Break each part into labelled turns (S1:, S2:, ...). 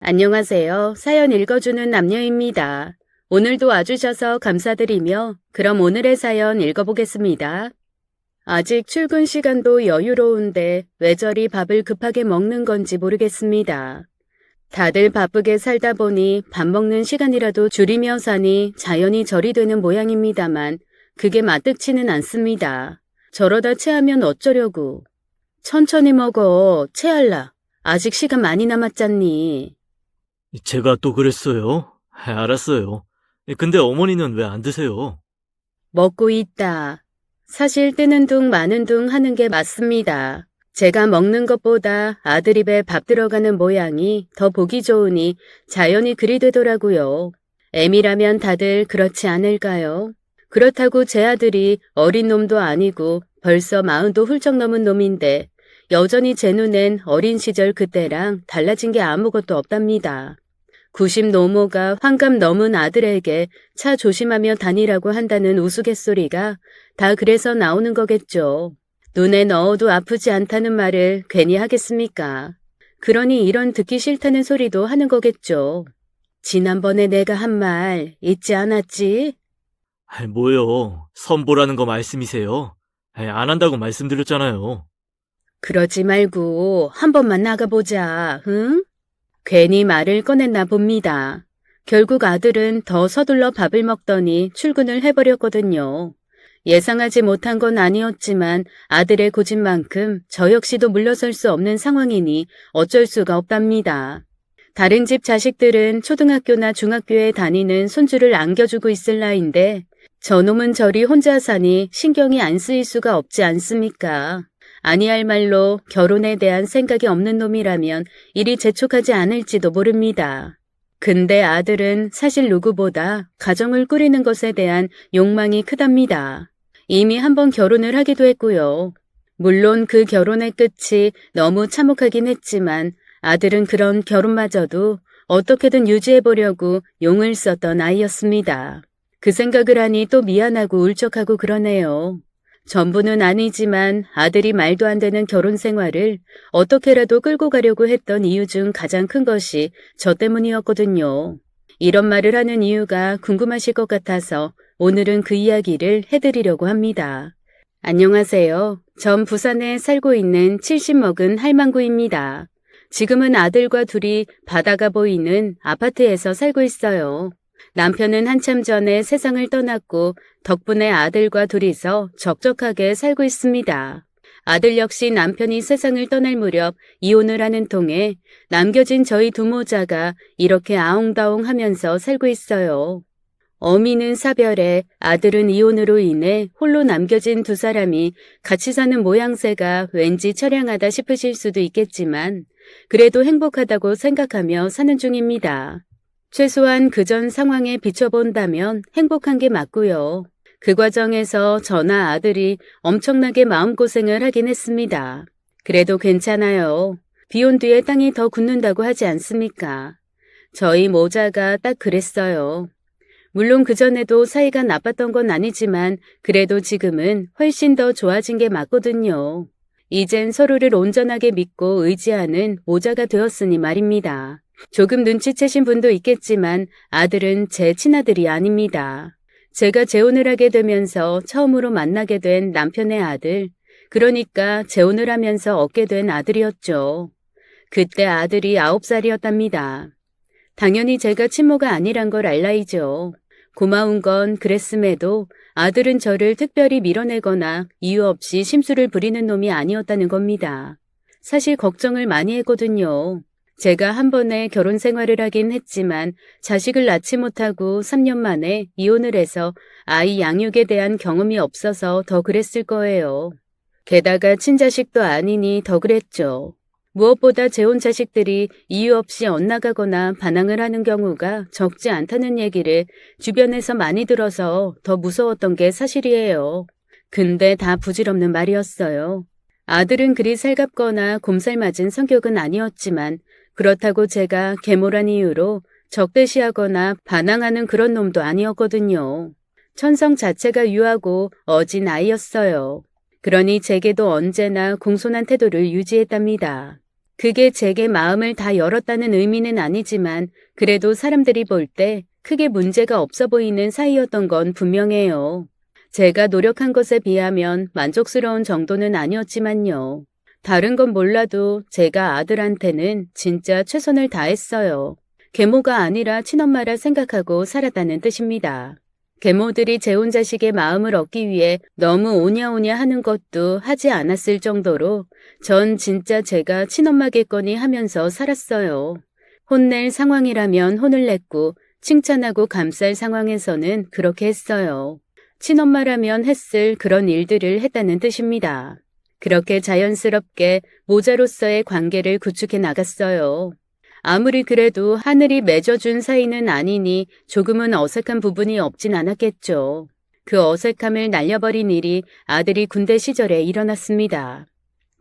S1: 안녕하세요. 사연 읽어주는 남녀입니다. 오늘도 와주셔서 감사드리며 그럼 오늘의 사연 읽어보겠습니다. 아직 출근 시간도 여유로운데 왜 저리 밥을 급하게 먹는 건지 모르겠습니다. 다들 바쁘게 살다 보니 밥 먹는 시간이라도 줄이며 사니 자연히 절이 되는 모양입니다만 그게 마뜩치는 않습니다. 저러다 체하면 어쩌려고. 천천히 먹어. 체할라. 아직 시간 많이 남았잖니.
S2: 제가 또 그랬어요? 알았어요. 근데 어머니는 왜 안 드세요?
S1: 먹고 있다. 사실 뜨는 둥 마는 둥 하는 게 맞습니다. 제가 먹는 것보다 아들 입에 밥 들어가는 모양이 더 보기 좋으니 자연히 그리 되더라고요. 애미라면 다들 그렇지 않을까요? 그렇다고 제 아들이 어린 놈도 아니고 벌써 40도 훌쩍 넘은 놈인데 여전히 제 눈엔 어린 시절 그때랑 달라진 게 아무것도 없답니다. 90 노모가 환갑 넘은 아들에게 차 조심하며 다니라고 한다는 우스갯소리가 다 그래서 나오는 거겠죠. 눈에 넣어도 아프지 않다는 말을 괜히 하겠습니까? 그러니 이런 듣기 싫다는 소리도 하는 거겠죠. 지난번에 내가 한 말 잊지 않았지?
S2: 뭐요? 선보라는 거 말씀이세요? 안 한다고 말씀드렸잖아요.
S1: 그러지 말고 한 번만 나가보자, 응? 괜히 말을 꺼냈나 봅니다. 결국 아들은 더 서둘러 밥을 먹더니 출근을 해버렸거든요. 예상하지 못한 건 아니었지만 아들의 고집만큼 저 역시도 물러설 수 없는 상황이니 어쩔 수가 없답니다. 다른 집 자식들은 초등학교나 중학교에 다니는 손주를 안겨주고 있을 나이인데 저놈은 저리 혼자 사니 신경이 안 쓰일 수가 없지 않습니까? 아니할 말로 결혼에 대한 생각이 없는 놈이라면 이리 재촉하지 않을지도 모릅니다. 근데 아들은 사실 누구보다 가정을 꾸리는 것에 대한 욕망이 크답니다. 이미 한번 결혼을 하기도 했고요. 물론 그 결혼의 끝이 너무 참혹하긴 했지만 아들은 그런 결혼마저도 어떻게든 유지해보려고 용을 썼던 아이였습니다. 그 생각을 하니 또 미안하고 울적하고 그러네요. 전부는 아니지만 아들이 말도 안 되는 결혼 생활을 어떻게라도 끌고 가려고 했던 이유 중 가장 큰 것이 저 때문이었거든요. 이런 말을 하는 이유가 궁금하실 것 같아서 오늘은 그 이야기를 해드리려고 합니다. 안녕하세요. 전 부산에 살고 있는 70 먹은 할망구입니다. 지금은 아들과 둘이 바다가 보이는 아파트에서 살고 있어요. 남편은 한참 전에 세상을 떠났고 덕분에 아들과 둘이서 적적하게 살고 있습니다. 아들 역시 남편이 세상을 떠날 무렵 이혼을 하는 통에 남겨진 저희 두 모자가 이렇게 아웅다웅 하면서 살고 있어요. 어미는 사별에 아들은 이혼으로 인해 홀로 남겨진 두 사람이 같이 사는 모양새가 왠지 처량하다 싶으실 수도 있겠지만 그래도 행복하다고 생각하며 사는 중입니다. 최소한 그전 상황에 비춰본다면 행복한 게 맞고요. 그 과정에서 저나 아들이 엄청나게 마음고생을 하긴 했습니다. 그래도 괜찮아요. 비온 뒤에 땅이 더 굳는다고 하지 않습니까? 저희 모자가 딱 그랬어요. 물론 그전에도 사이가 나빴던 건 아니지만 그래도 지금은 훨씬 더 좋아진 게 맞거든요. 이젠 서로를 온전하게 믿고 의지하는 모자가 되었으니 말입니다. 조금 눈치채신 분도 있겠지만 아들은 제 친아들이 아닙니다. 제가 재혼을 하게 되면서 처음으로 만나게 된 남편의 아들, 그러니까 재혼을 하면서 얻게 된 아들이었죠. 그때 아들이 9살이었답니다. 당연히 제가 친모가 아니란 걸 알라이죠. 고마운 건 그랬음에도 아들은 저를 특별히 밀어내거나 이유 없이 심술을 부리는 놈이 아니었다는 겁니다. 사실 걱정을 많이 했거든요. 제가 한 번에 결혼 생활을 하긴 했지만 자식을 낳지 못하고 3년 만에 이혼을 해서 아이 양육에 대한 경험이 없어서 더 그랬을 거예요. 게다가 친자식도 아니니 더 그랬죠. 무엇보다 재혼 자식들이 이유 없이 엇나가거나 반항을 하는 경우가 적지 않다는 얘기를 주변에서 많이 들어서 더 무서웠던 게 사실이에요. 근데 다 부질없는 말이었어요. 아들은 그리 살갑거나 곰살맞은 성격은 아니었지만 그렇다고 제가 계모란 이유로 적대시하거나 반항하는 그런 놈도 아니었거든요. 천성 자체가 유하고 어진 아이였어요. 그러니 제게도 언제나 공손한 태도를 유지했답니다. 그게 제게 마음을 다 열었다는 의미는 아니지만 그래도 사람들이 볼 때 크게 문제가 없어 보이는 사이였던 건 분명해요. 제가 노력한 것에 비하면 만족스러운 정도는 아니었지만요. 다른 건 몰라도 제가 아들한테는 진짜 최선을 다했어요. 계모가 아니라 친엄마라 생각하고 살았다는 뜻입니다. 계모들이 재혼 자식의 마음을 얻기 위해 너무 오냐오냐 하는 것도 하지 않았을 정도로 전 진짜 제가 친엄마겠거니 하면서 살았어요. 혼낼 상황이라면 혼을 냈고 칭찬하고 감쌀 상황에서는 그렇게 했어요. 친엄마라면 했을 그런 일들을 했다는 뜻입니다. 그렇게 자연스럽게 모자로서의 관계를 구축해 나갔어요. 아무리 그래도 하늘이 맺어준 사이는 아니니 조금은 어색한 부분이 없진 않았겠죠. 그 어색함을 날려버린 일이 아들이 군대 시절에 일어났습니다.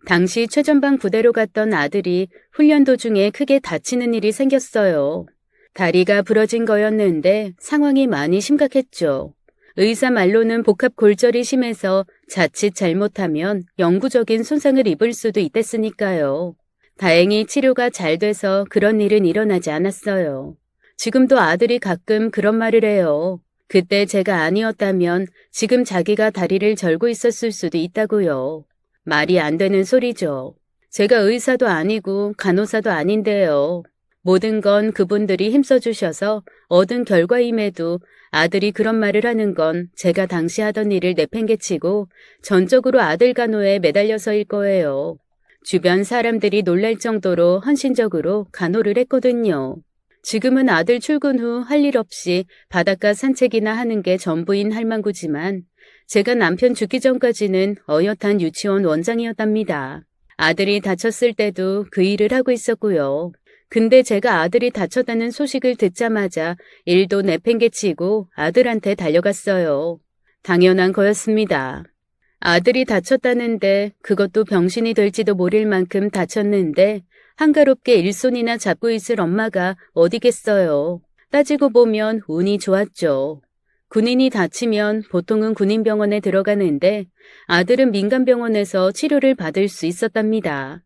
S1: 당시 최전방 부대로 갔던 아들이 훈련 도중에 크게 다치는 일이 생겼어요. 다리가 부러진 거였는데 상황이 많이 심각했죠. 의사 말로는 복합 골절이 심해서 자칫 잘못하면 영구적인 손상을 입을 수도 있댔으니까요. 다행히 치료가 잘 돼서 그런 일은 일어나지 않았어요. 지금도 아들이 가끔 그런 말을 해요. 그때 제가 아니었다면 지금 자기가 다리를 절고 있었을 수도 있다고요. 말이 안 되는 소리죠. 제가 의사도 아니고 간호사도 아닌데요. 모든 건 그분들이 힘써주셔서 얻은 결과임에도 아들이 그런 말을 하는 건 제가 당시 하던 일을 내팽개치고 전적으로 아들 간호에 매달려서일 거예요. 주변 사람들이 놀랄 정도로 헌신적으로 간호를 했거든요. 지금은 아들 출근 후 할 일 없이 바닷가 산책이나 하는 게 전부인 할망구지만 제가 남편 죽기 전까지는 어엿한 유치원 원장이었답니다. 아들이 다쳤을 때도 그 일을 하고 있었고요. 근데 제가 아들이 다쳤다는 소식을 듣자마자 일도 내팽개치고 아들한테 달려갔어요. 당연한 거였습니다. 아들이 다쳤다는데 그것도 병신이 될지도 모를 만큼 다쳤는데 한가롭게 일손이나 잡고 있을 엄마가 어디겠어요. 따지고 보면 운이 좋았죠. 군인이 다치면 보통은 군인병원에 들어가는데 아들은 민간병원에서 치료를 받을 수 있었답니다.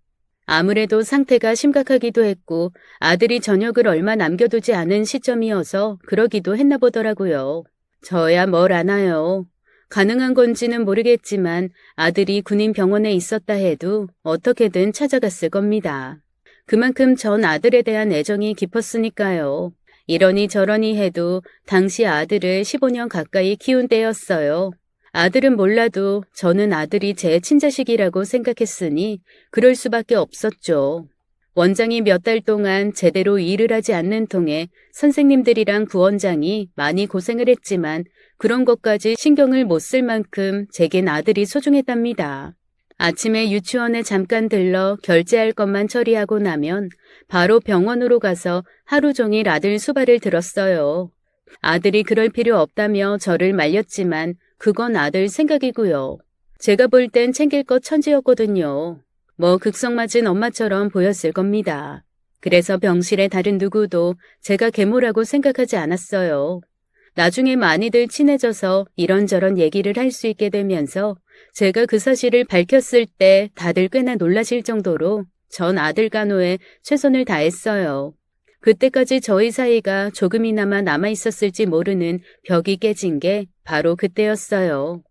S1: 아무래도 상태가 심각하기도 했고 아들이 전역을 얼마 남겨두지 않은 시점이어서 그러기도 했나 보더라고요. 저야 뭘 아나요. 가능한 건지는 모르겠지만 아들이 군인 병원에 있었다 해도 어떻게든 찾아갔을 겁니다. 그만큼 전 아들에 대한 애정이 깊었으니까요. 이러니 저러니 해도 당시 아들을 15년 가까이 키운 때였어요. 아들은 몰라도 저는 아들이 제 친자식이라고 생각했으니 그럴 수밖에 없었죠. 원장이 몇 달 동안 제대로 일을 하지 않는 통에 선생님들이랑 부원장이 많이 고생을 했지만 그런 것까지 신경을 못 쓸 만큼 제겐 아들이 소중했답니다. 아침에 유치원에 잠깐 들러 결제할 것만 처리하고 나면 바로 병원으로 가서 하루 종일 아들 수발을 들었어요. 아들이 그럴 필요 없다며 저를 말렸지만 그건 아들 생각이고요. 제가 볼 땐 챙길 것 천지였거든요. 뭐 극성맞은 엄마처럼 보였을 겁니다. 그래서 병실의 다른 누구도 제가 계모라고 생각하지 않았어요. 나중에 많이들 친해져서 이런저런 얘기를 할 수 있게 되면서 제가 그 사실을 밝혔을 때 다들 꽤나 놀라실 정도로 전 아들 간호에 최선을 다했어요. 그때까지 저희 사이가 조금이나마 남아있었을지 모르는 벽이 깨진 게 바로 그때였어요.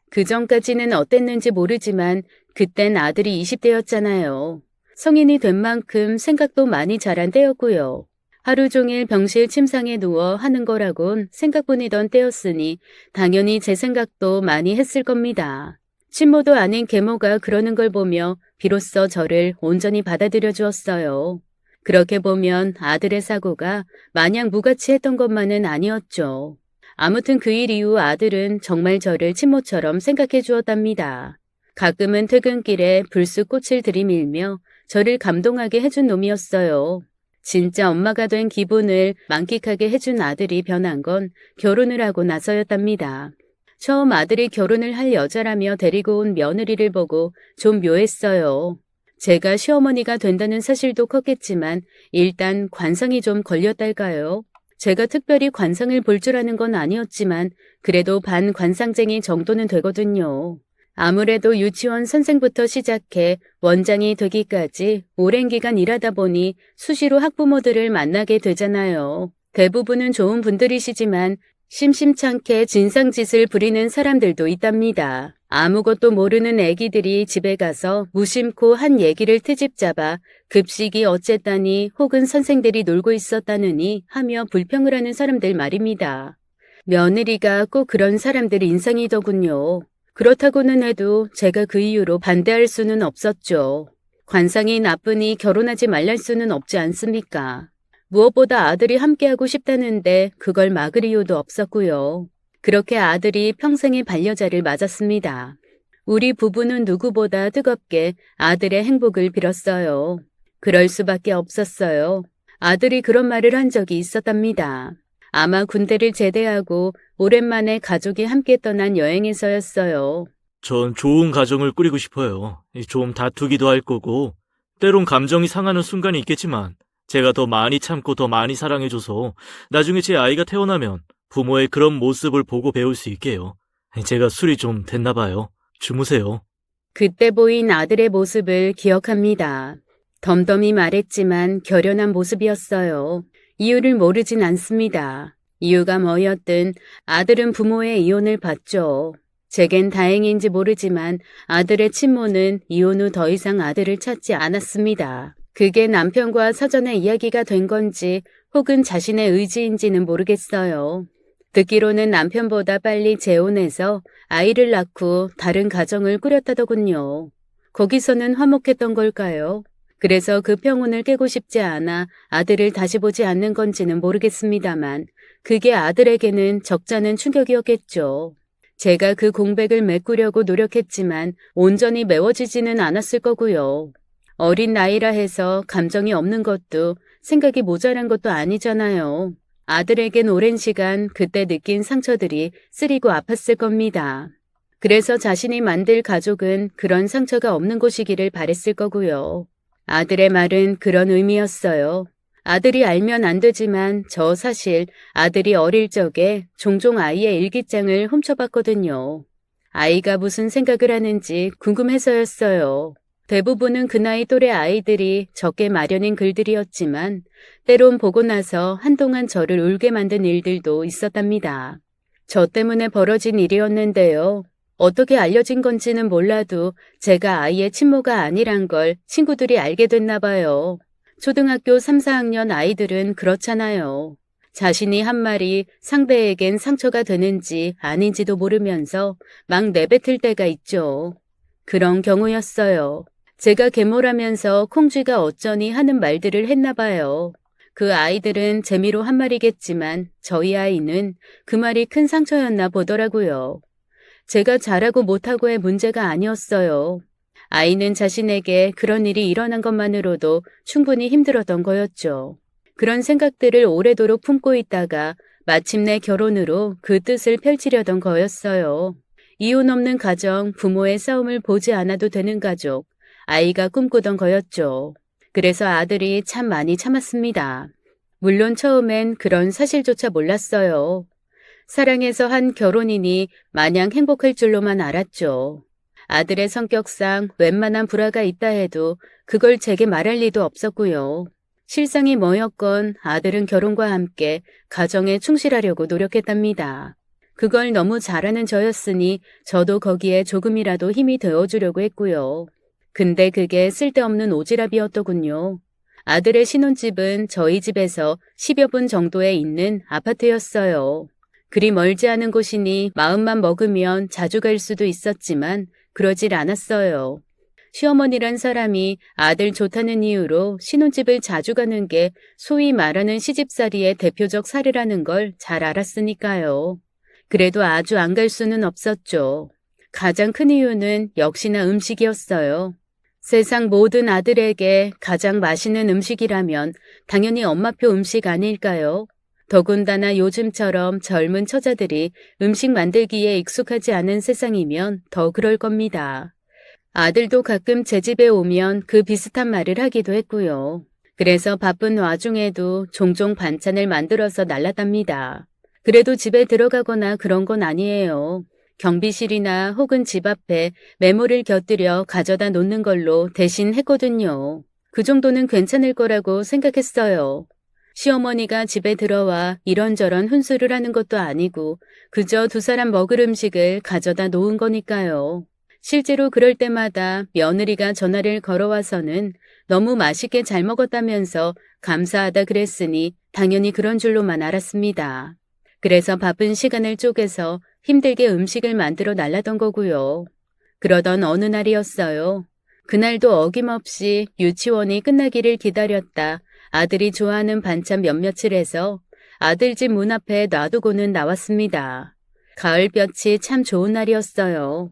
S1: 그 전까지는 어땠는지 모르지만 그땐 아들이 20대였잖아요. 성인이 된 만큼 생각도 많이 자란 때였고요. 하루 종일 병실 침상에 누워 하는 거라곤 생각뿐이던 때였으니 당연히 제 생각도 많이 했을 겁니다. 친모도 아닌 계모가 그러는 걸 보며 비로소 저를 온전히 받아들여 주었어요. 그렇게 보면 아들의 사고가 마냥 무가치했던 것만은 아니었죠. 아무튼 그 일 이후 아들은 정말 저를 친모처럼 생각해 주었답니다. 가끔은 퇴근길에 불쑥 꽃을 들이밀며 저를 감동하게 해준 놈이었어요. 진짜 엄마가 된 기분을 만끽하게 해준 아들이 변한 건 결혼을 하고 나서였답니다. 처음 아들이 결혼을 할 여자라며 데리고 온 며느리를 보고 좀 묘했어요. 제가 시어머니가 된다는 사실도 컸겠지만 일단 관상이 좀 걸렸달까요? 제가 특별히 관상을 볼 줄 아는 건 아니었지만 그래도 반관상쟁이 정도는 되거든요. 아무래도 유치원 선생부터 시작해 원장이 되기까지 오랜 기간 일하다 보니 수시로 학부모들을 만나게 되잖아요. 대부분은 좋은 분들이시지만 심심찮게 진상짓을 부리는 사람들도 있답니다. 아무것도 모르는 애기들이 집에 가서 무심코 한 얘기를 트집 잡아 급식이 어쨌다니 혹은 선생들이 놀고 있었다느니 하며 불평을 하는 사람들 말입니다. 며느리가 꼭 그런 사람들 인상이더군요. 그렇다고는 해도 제가 그 이유로 반대할 수는 없었죠. 관상이 나쁘니 결혼하지 말랄 수는 없지 않습니까? 무엇보다 아들이 함께하고 싶다는데 그걸 막을 이유도 없었고요. 그렇게 아들이 평생의 반려자를 맞았습니다. 우리 부부는 누구보다 뜨겁게 아들의 행복을 빌었어요. 그럴 수밖에 없었어요. 아들이 그런 말을 한 적이 있었답니다. 아마 군대를 제대하고 오랜만에 가족이 함께 떠난 여행에서였어요.
S2: 전 좋은 가정을 꾸리고 싶어요. 좀 다투기도 할 거고, 때론 감정이 상하는 순간이 있겠지만, 제가 더 많이 참고 더 많이 사랑해줘서 나중에 제 아이가 태어나면 부모의 그런 모습을 보고 배울 수 있게요. 제가 술이 좀 됐나 봐요. 주무세요.
S1: 그때 보인 아들의 모습을 기억합니다. 덤덤히 말했지만 결연한 모습이었어요. 이유를 모르진 않습니다. 이유가 뭐였든 아들은 부모의 이혼을 받죠. 제겐 다행인지 모르지만 아들의 친모는 이혼 후 더 이상 아들을 찾지 않았습니다. 그게 남편과 사전에 이야기가 된 건지 혹은 자신의 의지인지는 모르겠어요. 듣기로는 남편보다 빨리 재혼해서 아이를 낳고 다른 가정을 꾸렸다더군요. 거기서는 화목했던 걸까요? 그래서 그 평온을 깨고 싶지 않아 아들을 다시 보지 않는 건지는 모르겠습니다만 그게 아들에게는 적잖은 충격이었겠죠. 제가 그 공백을 메꾸려고 노력했지만 온전히 메워지지는 않았을 거고요. 어린 나이라 해서 감정이 없는 것도 생각이 모자란 것도 아니잖아요. 아들에겐 오랜 시간 그때 느낀 상처들이 쓰리고 아팠을 겁니다. 그래서 자신이 만들 가족은 그런 상처가 없는 곳이기를 바랬을 거고요. 아들의 말은 그런 의미였어요. 아들이 알면 안 되지만 저 사실 아들이 어릴 적에 종종 아이의 일기장을 훔쳐봤거든요. 아이가 무슨 생각을 하는지 궁금해서였어요. 대부분은 그 나이 또래 아이들이 적게 마련인 글들이었지만 때론 보고 나서 한동안 저를 울게 만든 일들도 있었답니다. 저 때문에 벌어진 일이었는데요. 어떻게 알려진 건지는 몰라도 제가 아이의 친모가 아니란 걸 친구들이 알게 됐나 봐요. 초등학교 3, 4학년 아이들은 그렇잖아요. 자신이 한 말이 상대에겐 상처가 되는지 아닌지도 모르면서 막 내뱉을 때가 있죠. 그런 경우였어요. 제가 계모라면서 콩쥐가 어쩌니 하는 말들을 했나 봐요. 그 아이들은 재미로 한 말이겠지만 저희 아이는 그 말이 큰 상처였나 보더라고요. 제가 잘하고 못하고의 문제가 아니었어요. 아이는 자신에게 그런 일이 일어난 것만으로도 충분히 힘들었던 거였죠. 그런 생각들을 오래도록 품고 있다가 마침내 결혼으로 그 뜻을 펼치려던 거였어요. 이혼 없는 가정, 부모의 싸움을 보지 않아도 되는 가족, 아이가 꿈꾸던 거였죠. 그래서 아들이 참 많이 참았습니다. 물론 처음엔 그런 사실조차 몰랐어요. 사랑해서 한 결혼이니 마냥 행복할 줄로만 알았죠. 아들의 성격상 웬만한 불화가 있다 해도 그걸 제게 말할 리도 없었고요. 실상이 뭐였건 아들은 결혼과 함께 가정에 충실하려고 노력했답니다. 그걸 너무 잘하는 저였으니 저도 거기에 조금이라도 힘이 되어주려고 했고요. 근데 그게 쓸데없는 오지랖이었더군요. 아들의 신혼집은 저희 집에서 10여 분 정도에 있는 아파트였어요. 그리 멀지 않은 곳이니 마음만 먹으면 자주 갈 수도 있었지만 그러질 않았어요. 시어머니란 사람이 아들 좋다는 이유로 신혼집을 자주 가는 게 소위 말하는 시집살이의 대표적 사례라는 걸 잘 알았으니까요. 그래도 아주 안 갈 수는 없었죠. 가장 큰 이유는 역시나 음식이었어요. 세상 모든 아들에게 가장 맛있는 음식이라면 당연히 엄마표 음식 아닐까요? 더군다나 요즘처럼 젊은 처자들이 음식 만들기에 익숙하지 않은 세상이면 더 그럴 겁니다. 아들도 가끔 제 집에 오면 그 비슷한 말을 하기도 했고요. 그래서 바쁜 와중에도 종종 반찬을 만들어서 날라답니다. 그래도 집에 들어가거나 그런 건 아니에요. 경비실이나 혹은 집 앞에 메모를 곁들여 가져다 놓는 걸로 대신 했거든요. 그 정도는 괜찮을 거라고 생각했어요. 시어머니가 집에 들어와 이런저런 훈수를 하는 것도 아니고 그저 두 사람 먹을 음식을 가져다 놓은 거니까요. 실제로 그럴 때마다 며느리가 전화를 걸어와서는 너무 맛있게 잘 먹었다면서 감사하다 그랬으니 당연히 그런 줄로만 알았습니다. 그래서 바쁜 시간을 쪼개서 힘들게 음식을 만들어 달라던 거고요. 그러던 어느 날이었어요. 그날도 어김없이 유치원이 끝나기를 기다렸다 아들이 좋아하는 반찬 몇몇을 해서 아들 집 문 앞에 놔두고는 나왔습니다. 가을볕이 참 좋은 날이었어요.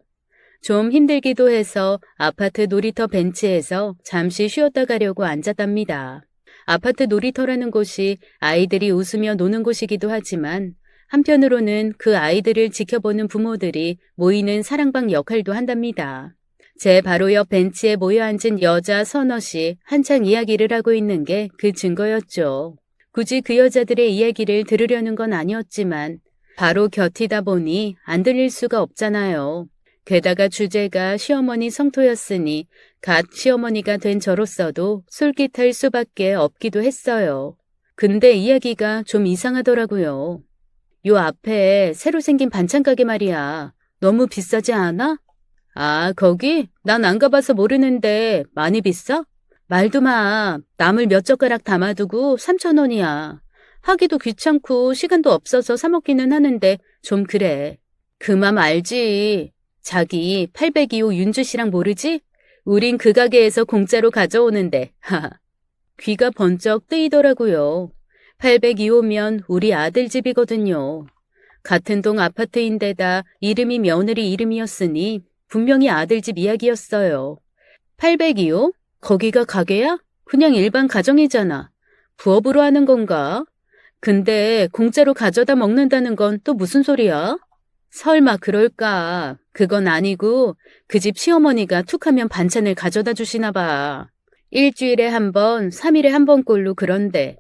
S1: 좀 힘들기도 해서 아파트 놀이터 벤치에서 잠시 쉬었다 가려고 앉았답니다. 아파트 놀이터라는 곳이 아이들이 웃으며 노는 곳이기도 하지만 한편으로는 그 아이들을 지켜보는 부모들이 모이는 사랑방 역할도 한답니다. 제 바로 옆 벤치에 모여 앉은 여자 서너시 한창 이야기를 하고 있는 게 그 증거였죠. 굳이 그 여자들의 이야기를 들으려는 건 아니었지만 바로 곁이다 보니 안 들릴 수가 없잖아요. 게다가 주제가 시어머니 성토였으니 갓 시어머니가 된 저로서도 솔깃할 수밖에 없기도 했어요. 근데 이야기가 좀 이상하더라고요. 요 앞에 새로 생긴 반찬 가게 말이야. 너무 비싸지 않아? 아, 거기? 난 안 가봐서 모르는데 많이 비싸? 말도 마. 나물 몇 젓가락 담아두고 3,000원이야. 하기도 귀찮고 시간도 없어서 사 먹기는 하는데 좀 그래. 그 맘 알지. 자기 802호 윤주 씨랑 모르지? 우린 그 가게에서 공짜로 가져오는데. 하하. 귀가 번쩍 뜨이더라고요. 802호면 우리 아들 집이거든요. 같은 동 아파트인데다 이름이 며느리 이름이었으니 분명히 아들 집 이야기였어요. 802호? 거기가 가게야? 그냥 일반 가정이잖아. 부업으로 하는 건가? 근데 공짜로 가져다 먹는다는 건 또 무슨 소리야? 설마 그럴까? 그건 아니고 그 집 시어머니가 툭하면 반찬을 가져다 주시나 봐. 일주일에 한 번, 3일에 한 번꼴로 그런데.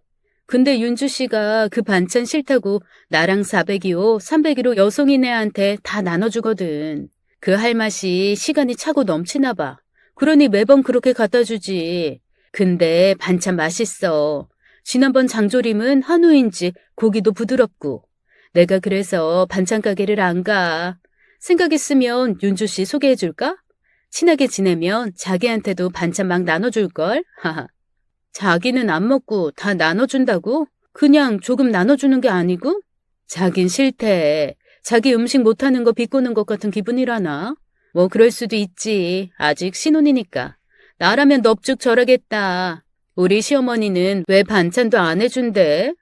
S1: 근데 윤주 씨가 그 반찬 싫다고 나랑 402호, 301호 여송이네한테 다 나눠주거든. 그 할 맛이 시간이 차고 넘치나 봐. 그러니 매번 그렇게 갖다 주지. 근데 반찬 맛있어. 지난번 장조림은 한우인지 고기도 부드럽고. 내가 그래서 반찬 가게를 안 가. 생각했으면 윤주 씨 소개해줄까? 친하게 지내면 자기한테도 반찬 막 나눠줄걸? 하하. 자기는 안 먹고 다 나눠준다고? 그냥 조금 나눠주는 게 아니고? 자긴 싫대. 자기 음식 못하는 거 비꼬는 것 같은 기분이라나? 뭐 그럴 수도 있지. 아직 신혼이니까. 나라면 넙죽 절하겠다. 우리 시어머니는 왜 반찬도 안 해준대?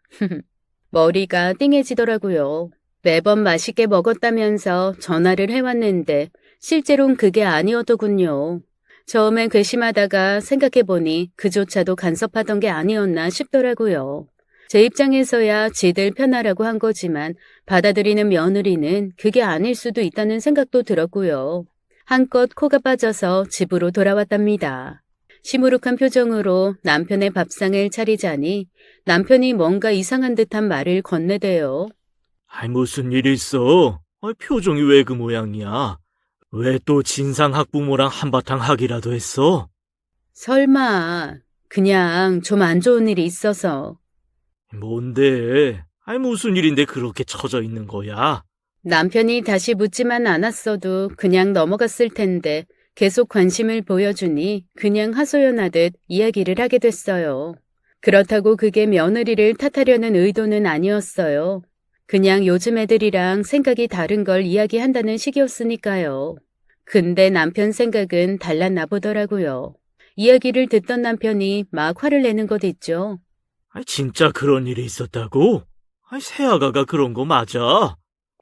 S1: 머리가 띵해지더라고요. 매번 맛있게 먹었다면서 전화를 해왔는데 실제로는 그게 아니었더군요. 처음엔 괘씸하다가 생각해보니 그조차도 간섭하던 게 아니었나 싶더라고요. 제 입장에서야 지들 편하라고 한 거지만 받아들이는 며느리는 그게 아닐 수도 있다는 생각도 들었고요. 한껏 코가 빠져서 집으로 돌아왔답니다. 시무룩한 표정으로 남편의 밥상을 차리자니 남편이 뭔가 이상한 듯한 말을 건네대요.
S2: 아이, 무슨 일 있어? 표정이 왜 그 모양이야? 왜 또 진상 학부모랑 한바탕 하기라도 했어?
S1: 설마 그냥 좀 안 좋은 일이 있어서.
S2: 뭔데? 무슨 일인데 그렇게 처져 있는 거야?
S1: 남편이 다시 묻지만 않았어도 그냥 넘어갔을 텐데 계속 관심을 보여주니 그냥 하소연하듯 이야기를 하게 됐어요. 그렇다고 그게 며느리를 탓하려는 의도는 아니었어요. 그냥 요즘 애들이랑 생각이 다른 걸 이야기한다는 식이었으니까요. 근데 남편 생각은 달랐나 보더라고요. 이야기를 듣던 남편이 막 화를 내는 것 있죠.
S2: 진짜 그런 일이 있었다고? 새아가가 그런 거 맞아?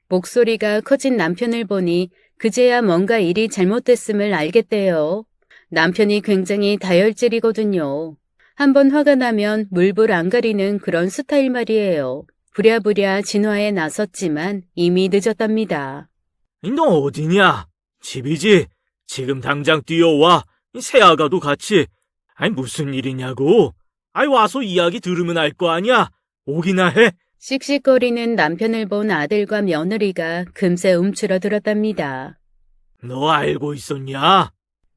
S1: 목소리가 커진 남편을 보니 그제야 뭔가 일이 잘못됐음을 알겠대요. 남편이 굉장히 다혈질이거든요. 한번 화가 나면 물불 안 가리는 그런 스타일 말이에요. 부랴부랴 진화에 나섰지만 이미 늦었답니다.
S2: 너 어디냐? 집이지? 지금 당장 뛰어와. 새아가도 같이. 무슨 일이냐고? 와서 이야기 들으면 알 거 아니야? 오기나 해.
S1: 씩씩거리는 남편을 본 아들과 며느리가 금세 움츠러들었답니다.
S2: 너 알고 있었냐?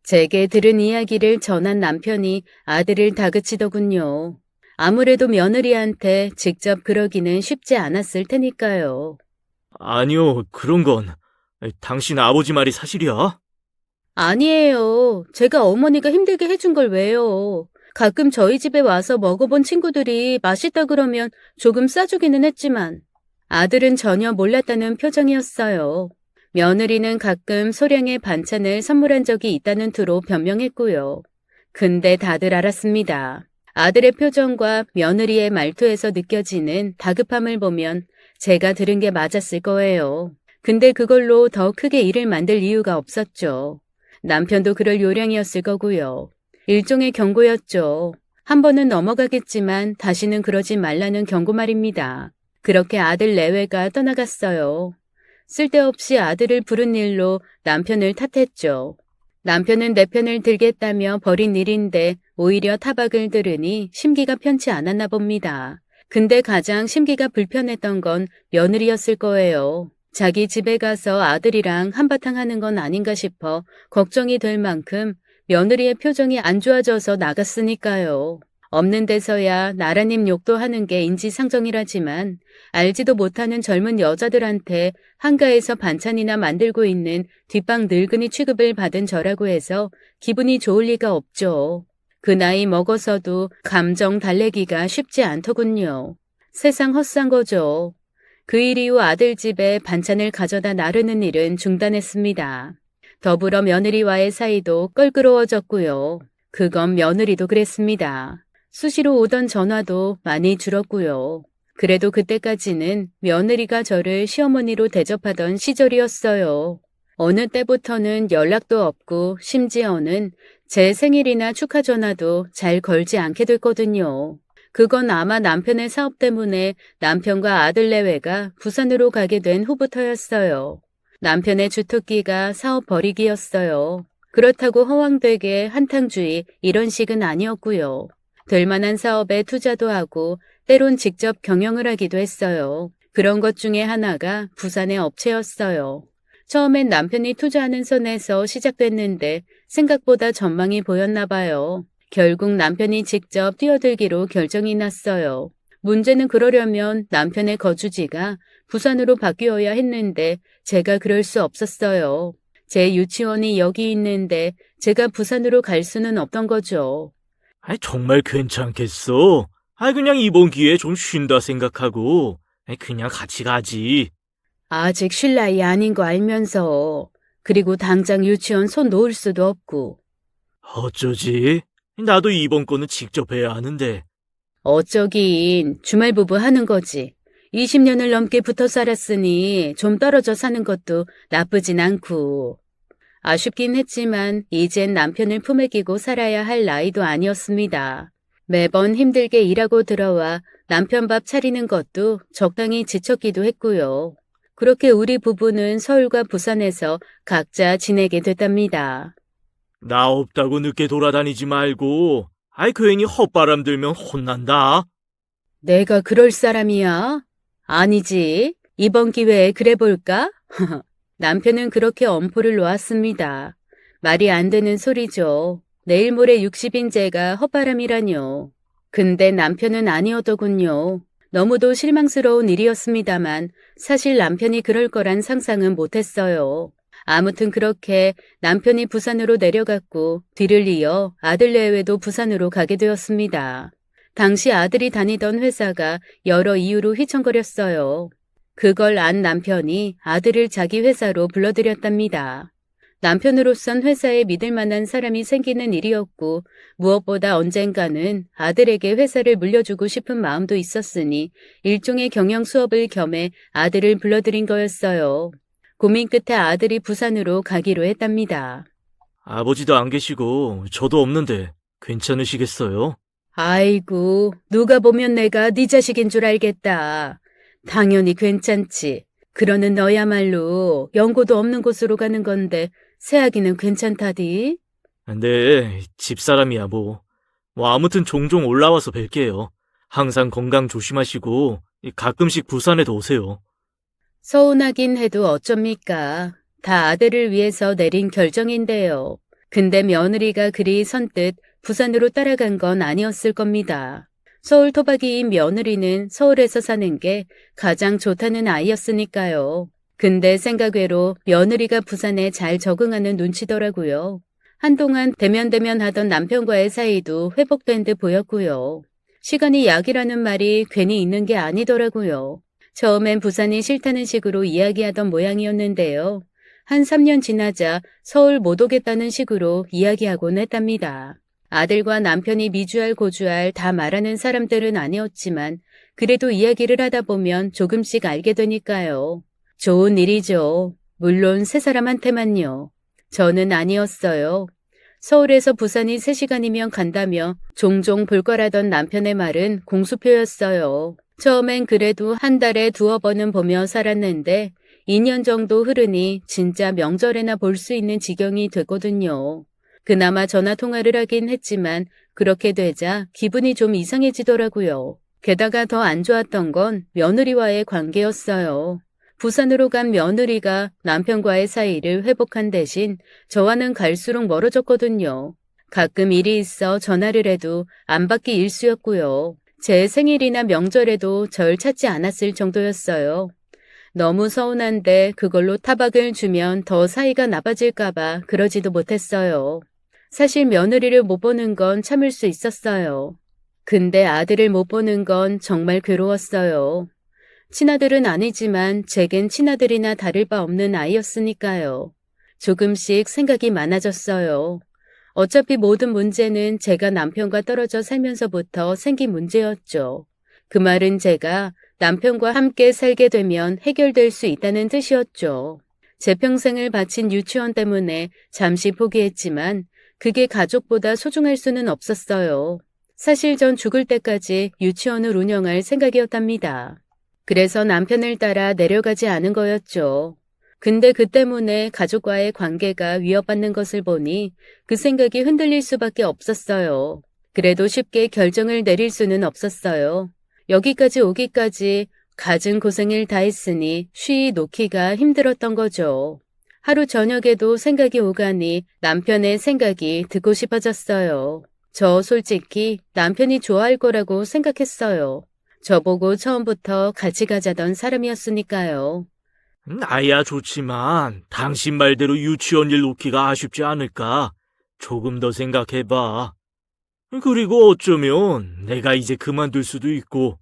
S1: 제게 들은 이야기를 전한 남편이 아들을 다그치더군요. 아무래도 며느리한테 직접 그러기는 쉽지 않았을 테니까요.
S2: 아니요, 그런 건. 당신 아버지 말이 사실이야?
S1: 아니에요. 제가 어머니가 힘들게 해준 걸 왜요. 가끔 저희 집에 와서 먹어본 친구들이 맛있다 그러면 조금 싸주기는 했지만 아들은 전혀 몰랐다는 표정이었어요. 며느리는 가끔 소량의 반찬을 선물한 적이 있다는 투로 변명했고요. 근데 다들 알았습니다. 아들의 표정과 며느리의 말투에서 느껴지는 다급함을 보면 제가 들은 게 맞았을 거예요. 근데 그걸로 더 크게 일을 만들 이유가 없었죠. 남편도 그럴 요량이었을 거고요. 일종의 경고였죠. 한 번은 넘어가겠지만 다시는 그러지 말라는 경고 말입니다. 그렇게 아들 내외가 떠나갔어요. 쓸데없이 아들을 부른 일로 남편을 탓했죠. 남편은 내 편을 들겠다며 벌인 일인데 오히려 타박을 들으니 심기가 편치 않았나 봅니다. 근데 가장 심기가 불편했던 건 며느리였을 거예요. 자기 집에 가서 아들이랑 한바탕 하는 건 아닌가 싶어 걱정이 될 만큼 며느리의 표정이 안 좋아져서 나갔으니까요. 없는 데서야 나라님 욕도 하는 게 인지상정이라지만 알지도 못하는 젊은 여자들한테 한가해서 반찬이나 만들고 있는 뒷방 늙은이 취급을 받은 저라고 해서 기분이 좋을 리가 없죠. 그 나이 먹어서도 감정 달래기가 쉽지 않더군요. 세상 헛산 거죠. 그 일 이후 아들 집에 반찬을 가져다 나르는 일은 중단했습니다. 더불어 며느리와의 사이도 껄끄러워졌고요. 그건 며느리도 그랬습니다. 수시로 오던 전화도 많이 줄었고요. 그래도 그때까지는 며느리가 저를 시어머니로 대접하던 시절이었어요. 어느 때부터는 연락도 없고 심지어는 제 생일이나 축하 전화도 잘 걸지 않게 됐거든요. 그건 아마 남편의 사업 때문에 남편과 아들 내외가 부산으로 가게 된 후부터였어요. 남편의 주특기가 사업 벌이기였어요. 그렇다고 허황되게 한탕주의 이런 식은 아니었고요. 될 만한 사업에 투자도 하고 때론 직접 경영을 하기도 했어요. 그런 것 중에 하나가 부산의 업체였어요. 처음엔 남편이 투자하는 선에서 시작됐는데 생각보다 전망이 보였나 봐요. 결국 남편이 직접 뛰어들기로 결정이 났어요. 문제는 그러려면 남편의 거주지가 부산으로 바뀌어야 했는데 제가 그럴 수 없었어요. 제 유치원이 여기 있는데 제가 부산으로 갈 수는 없던 거죠.
S2: 정말 괜찮겠어. 그냥 이번 기회에 좀 쉰다 생각하고, 그냥 같이 가지.
S1: 아직 쉴 나이 아닌 거 알면서. 그리고 당장 유치원 손 놓을 수도 없고.
S2: 어쩌지? 나도 이번 거는 직접 해야 하는데.
S1: 어쩌긴 주말 부부 하는 거지. 20년을 넘게 붙어 살았으니 좀 떨어져 사는 것도 나쁘진 않고. 아쉽긴 했지만 이젠 남편을 품에 끼고 살아야 할 나이도 아니었습니다. 매번 힘들게 일하고 들어와 남편 밥 차리는 것도 적당히 지쳤기도 했고요. 그렇게 우리 부부는 서울과 부산에서 각자 지내게 됐답니다.
S2: 나 없다고 늦게 돌아다니지 말고, 괜히 헛바람 들면 혼난다.
S1: 내가 그럴 사람이야? 아니지. 이번 기회에 그래 볼까? 남편은 그렇게 엄포를 놓았습니다. 말이 안 되는 소리죠. 내일 모레 60인 제가 헛바람이라뇨. 근데 남편은 아니었더군요. 너무도 실망스러운 일이었습니다만 사실 남편이 그럴 거란 상상은 못했어요. 아무튼 그렇게 남편이 부산으로 내려갔고 뒤를 이어 아들 내외도 부산으로 가게 되었습니다. 당시 아들이 다니던 회사가 여러 이유로 휘청거렸어요. 그걸 안 남편이 아들을 자기 회사로 불러들였답니다. 남편으로선 회사에 믿을 만한 사람이 생기는 일이었고 무엇보다 언젠가는 아들에게 회사를 물려주고 싶은 마음도 있었으니 일종의 경영 수업을 겸해 아들을 불러들인 거였어요. 고민 끝에 아들이 부산으로 가기로 했답니다.
S2: 아버지도 안 계시고 저도 없는데 괜찮으시겠어요?
S1: 아이고, 누가 보면 내가 네 자식인 줄 알겠다. 당연히 괜찮지. 그러는 너야말로 연고도 없는 곳으로 가는 건데 새아기는 괜찮다디?
S2: 근데 집사람이야 뭐. 아무튼 종종 올라와서 뵐게요. 항상 건강 조심하시고 가끔씩 부산에도 오세요.
S1: 서운하긴 해도 어쩝니까? 다 아들을 위해서 내린 결정인데요. 근데 며느리가 그리 선뜻 부산으로 따라간 건 아니었을 겁니다. 서울 토박이인 며느리는 서울에서 사는 게 가장 좋다는 아이였으니까요. 근데 생각외로 며느리가 부산에 잘 적응하는 눈치더라고요. 한동안 대면대면 하던 남편과의 사이도 회복된 듯 보였고요. 시간이 약이라는 말이 괜히 있는 게 아니더라고요. 처음엔 부산이 싫다는 식으로 이야기하던 모양이었는데요. 한 3년 지나자 서울 못 오겠다는 식으로 이야기하곤 했답니다. 아들과 남편이 미주알 고주알 다 말하는 사람들은 아니었지만 그래도 이야기를 하다 보면 조금씩 알게 되니까요. 좋은 일이죠. 물론 세 사람한테만요. 저는 아니었어요. 서울에서 부산이 3시간이면 간다며 종종 볼 거라던 남편의 말은 공수표였어요. 처음엔 그래도 한 달에 2번은 보며 살았는데 2년 정도 흐르니 진짜 명절에나 볼 수 있는 지경이 됐거든요. 그나마 전화 통화를 하긴 했지만 그렇게 되자 기분이 좀 이상해지더라고요. 게다가 더 안 좋았던 건 며느리와의 관계였어요. 부산으로 간 며느리가 남편과의 사이를 회복한 대신 저와는 갈수록 멀어졌거든요. 가끔 일이 있어 전화를 해도 안 받기 일쑤였고요. 제 생일이나 명절에도 절 찾지 않았을 정도였어요. 너무 서운한데 그걸로 타박을 주면 더 사이가 나빠질까봐 그러지도 못했어요. 사실 며느리를 못 보는 건 참을 수 있었어요. 근데 아들을 못 보는 건 정말 괴로웠어요. 친아들은 아니지만 제겐 친아들이나 다를 바 없는 아이였으니까요. 조금씩 생각이 많아졌어요. 어차피 모든 문제는 제가 남편과 떨어져 살면서부터 생긴 문제였죠. 그 말은 제가 남편과 함께 살게 되면 해결될 수 있다는 뜻이었죠. 제 평생을 바친 유치원 때문에 잠시 포기했지만 그게 가족보다 소중할 수는 없었어요. 사실 전 죽을 때까지 유치원을 운영할 생각이었답니다. 그래서 남편을 따라 내려가지 않은 거였죠. 근데 그 때문에 가족과의 관계가 위협받는 것을 보니 그 생각이 흔들릴 수밖에 없었어요. 그래도 쉽게 결정을 내릴 수는 없었어요. 여기까지 오기까지 갖은 고생을 다했으니 쉬이 놓기가 힘들었던 거죠. 하루 저녁에도 생각이 오가니 남편의 생각이 듣고 싶어졌어요. 저 솔직히 남편이 좋아할 거라고 생각했어요. 저보고 처음부터 같이 가자던 사람이었으니까요.
S2: 나야 좋지만 당신 말대로 유치원 일 놓기가 아쉽지 않을까? 조금 더 생각해봐. 그리고 어쩌면 내가 이제 그만둘 수도 있고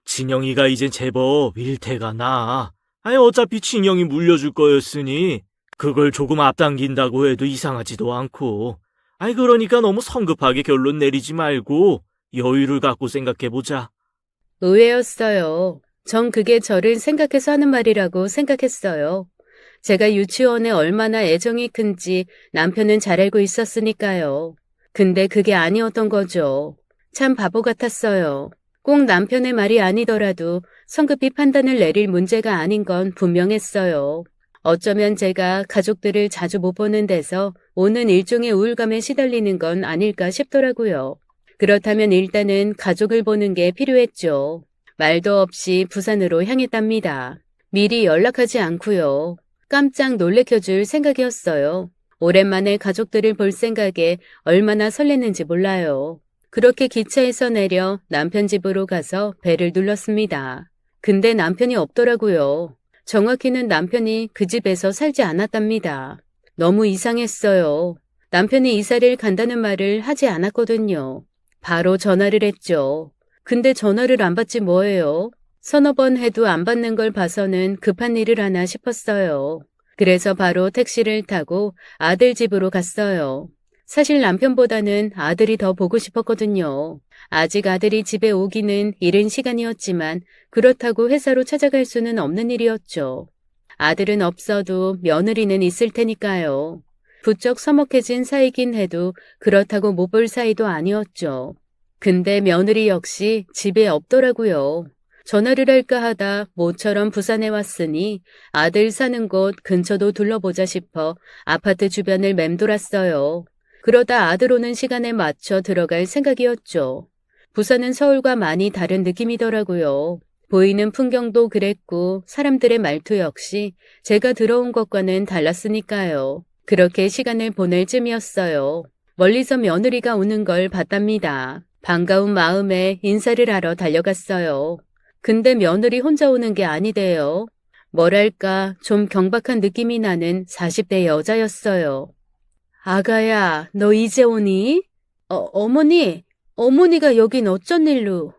S2: 진영이가 이젠 제법 일태가 나. 아니 어차피 진영이 물려줄 거였으니 그걸 조금 앞당긴다고 해도 이상하지도 않고. 아니 그러니까 너무 성급하게 결론 내리지 말고 여유를 갖고 생각해보자.
S1: 의외였어요. 전 그게 저를 생각해서 하는 말이라고 생각했어요. 제가 유치원에 얼마나 애정이 큰지 남편은 잘 알고 있었으니까요. 근데 그게 아니었던 거죠. 참 바보 같았어요. 꼭 남편의 말이 아니더라도 성급히 판단을 내릴 문제가 아닌 건 분명했어요. 어쩌면 제가 가족들을 자주 못 보는 데서 오는 일종의 우울감에 시달리는 건 아닐까 싶더라고요. 그렇다면 일단은 가족을 보는 게 필요했죠. 말도 없이 부산으로 향했답니다. 미리 연락하지 않고요. 깜짝 놀래켜줄 생각이었어요. 오랜만에 가족들을 볼 생각에 얼마나 설렜는지 몰라요. 그렇게 기차에서 내려 남편 집으로 가서 벨을 눌렀습니다. 근데 남편이 없더라고요. 정확히는 남편이 그 집에서 살지 않았답니다. 너무 이상했어요. 남편이 이사를 간다는 말을 하지 않았거든요. 바로 전화를 했죠. 근데 전화를 안 받지 뭐예요? 서너 번 해도 안 받는 걸 봐서는 급한 일을 하나 싶었어요. 그래서 바로 택시를 타고 아들 집으로 갔어요. 사실 남편보다는 아들이 더 보고 싶었거든요. 아직 아들이 집에 오기는 이른 시간이었지만 그렇다고 회사로 찾아갈 수는 없는 일이었죠. 아들은 없어도 며느리는 있을 테니까요. 부쩍 서먹해진 사이긴 해도 그렇다고 못 볼 사이도 아니었죠. 근데 며느리 역시 집에 없더라고요. 전화를 할까 하다 모처럼 부산에 왔으니 아들 사는 곳 근처도 둘러보자 싶어 아파트 주변을 맴돌았어요. 그러다 아들 오는 시간에 맞춰 들어갈 생각이었죠. 부산은 서울과 많이 다른 느낌이더라고요. 보이는 풍경도 그랬고 사람들의 말투 역시 제가 들어온 것과는 달랐으니까요. 그렇게 시간을 보낼 쯤이었어요. 멀리서 며느리가 오는 걸 봤답니다. 반가운 마음에 인사를 하러 달려갔어요. 근데 며느리 혼자 오는 게 아니대요. 뭐랄까 좀 경박한 느낌이 나는 40대 여자였어요. 아가야, 너 이제 오니? 어머니가 여긴 어쩐 일로?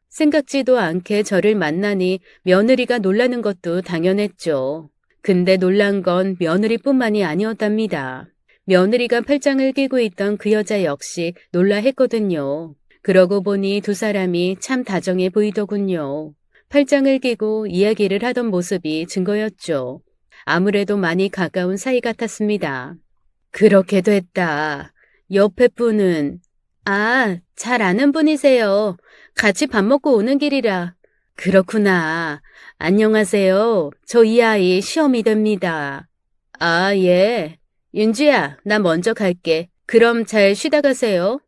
S1: 생각지도 않게 저를 만나니 며느리가 놀라는 것도 당연했죠. 근데 놀란 건 며느리뿐만이 아니었답니다. 며느리가 팔짱을 끼고 있던 그 여자 역시 놀라했거든요. 그러고 보니 두 사람이 참 다정해 보이더군요. 팔짱을 끼고 이야기를 하던 모습이 증거였죠. 아무래도 많이 가까운 사이 같았습니다. 그렇게 됐다. 옆에 분은 잘 아는 분이세요. 같이 밥 먹고 오는 길이라. 그렇구나. 안녕하세요. 저 이 아이 시어미 됩니다. 예. 윤주야, 나 먼저 갈게. 그럼 잘 쉬다 가세요.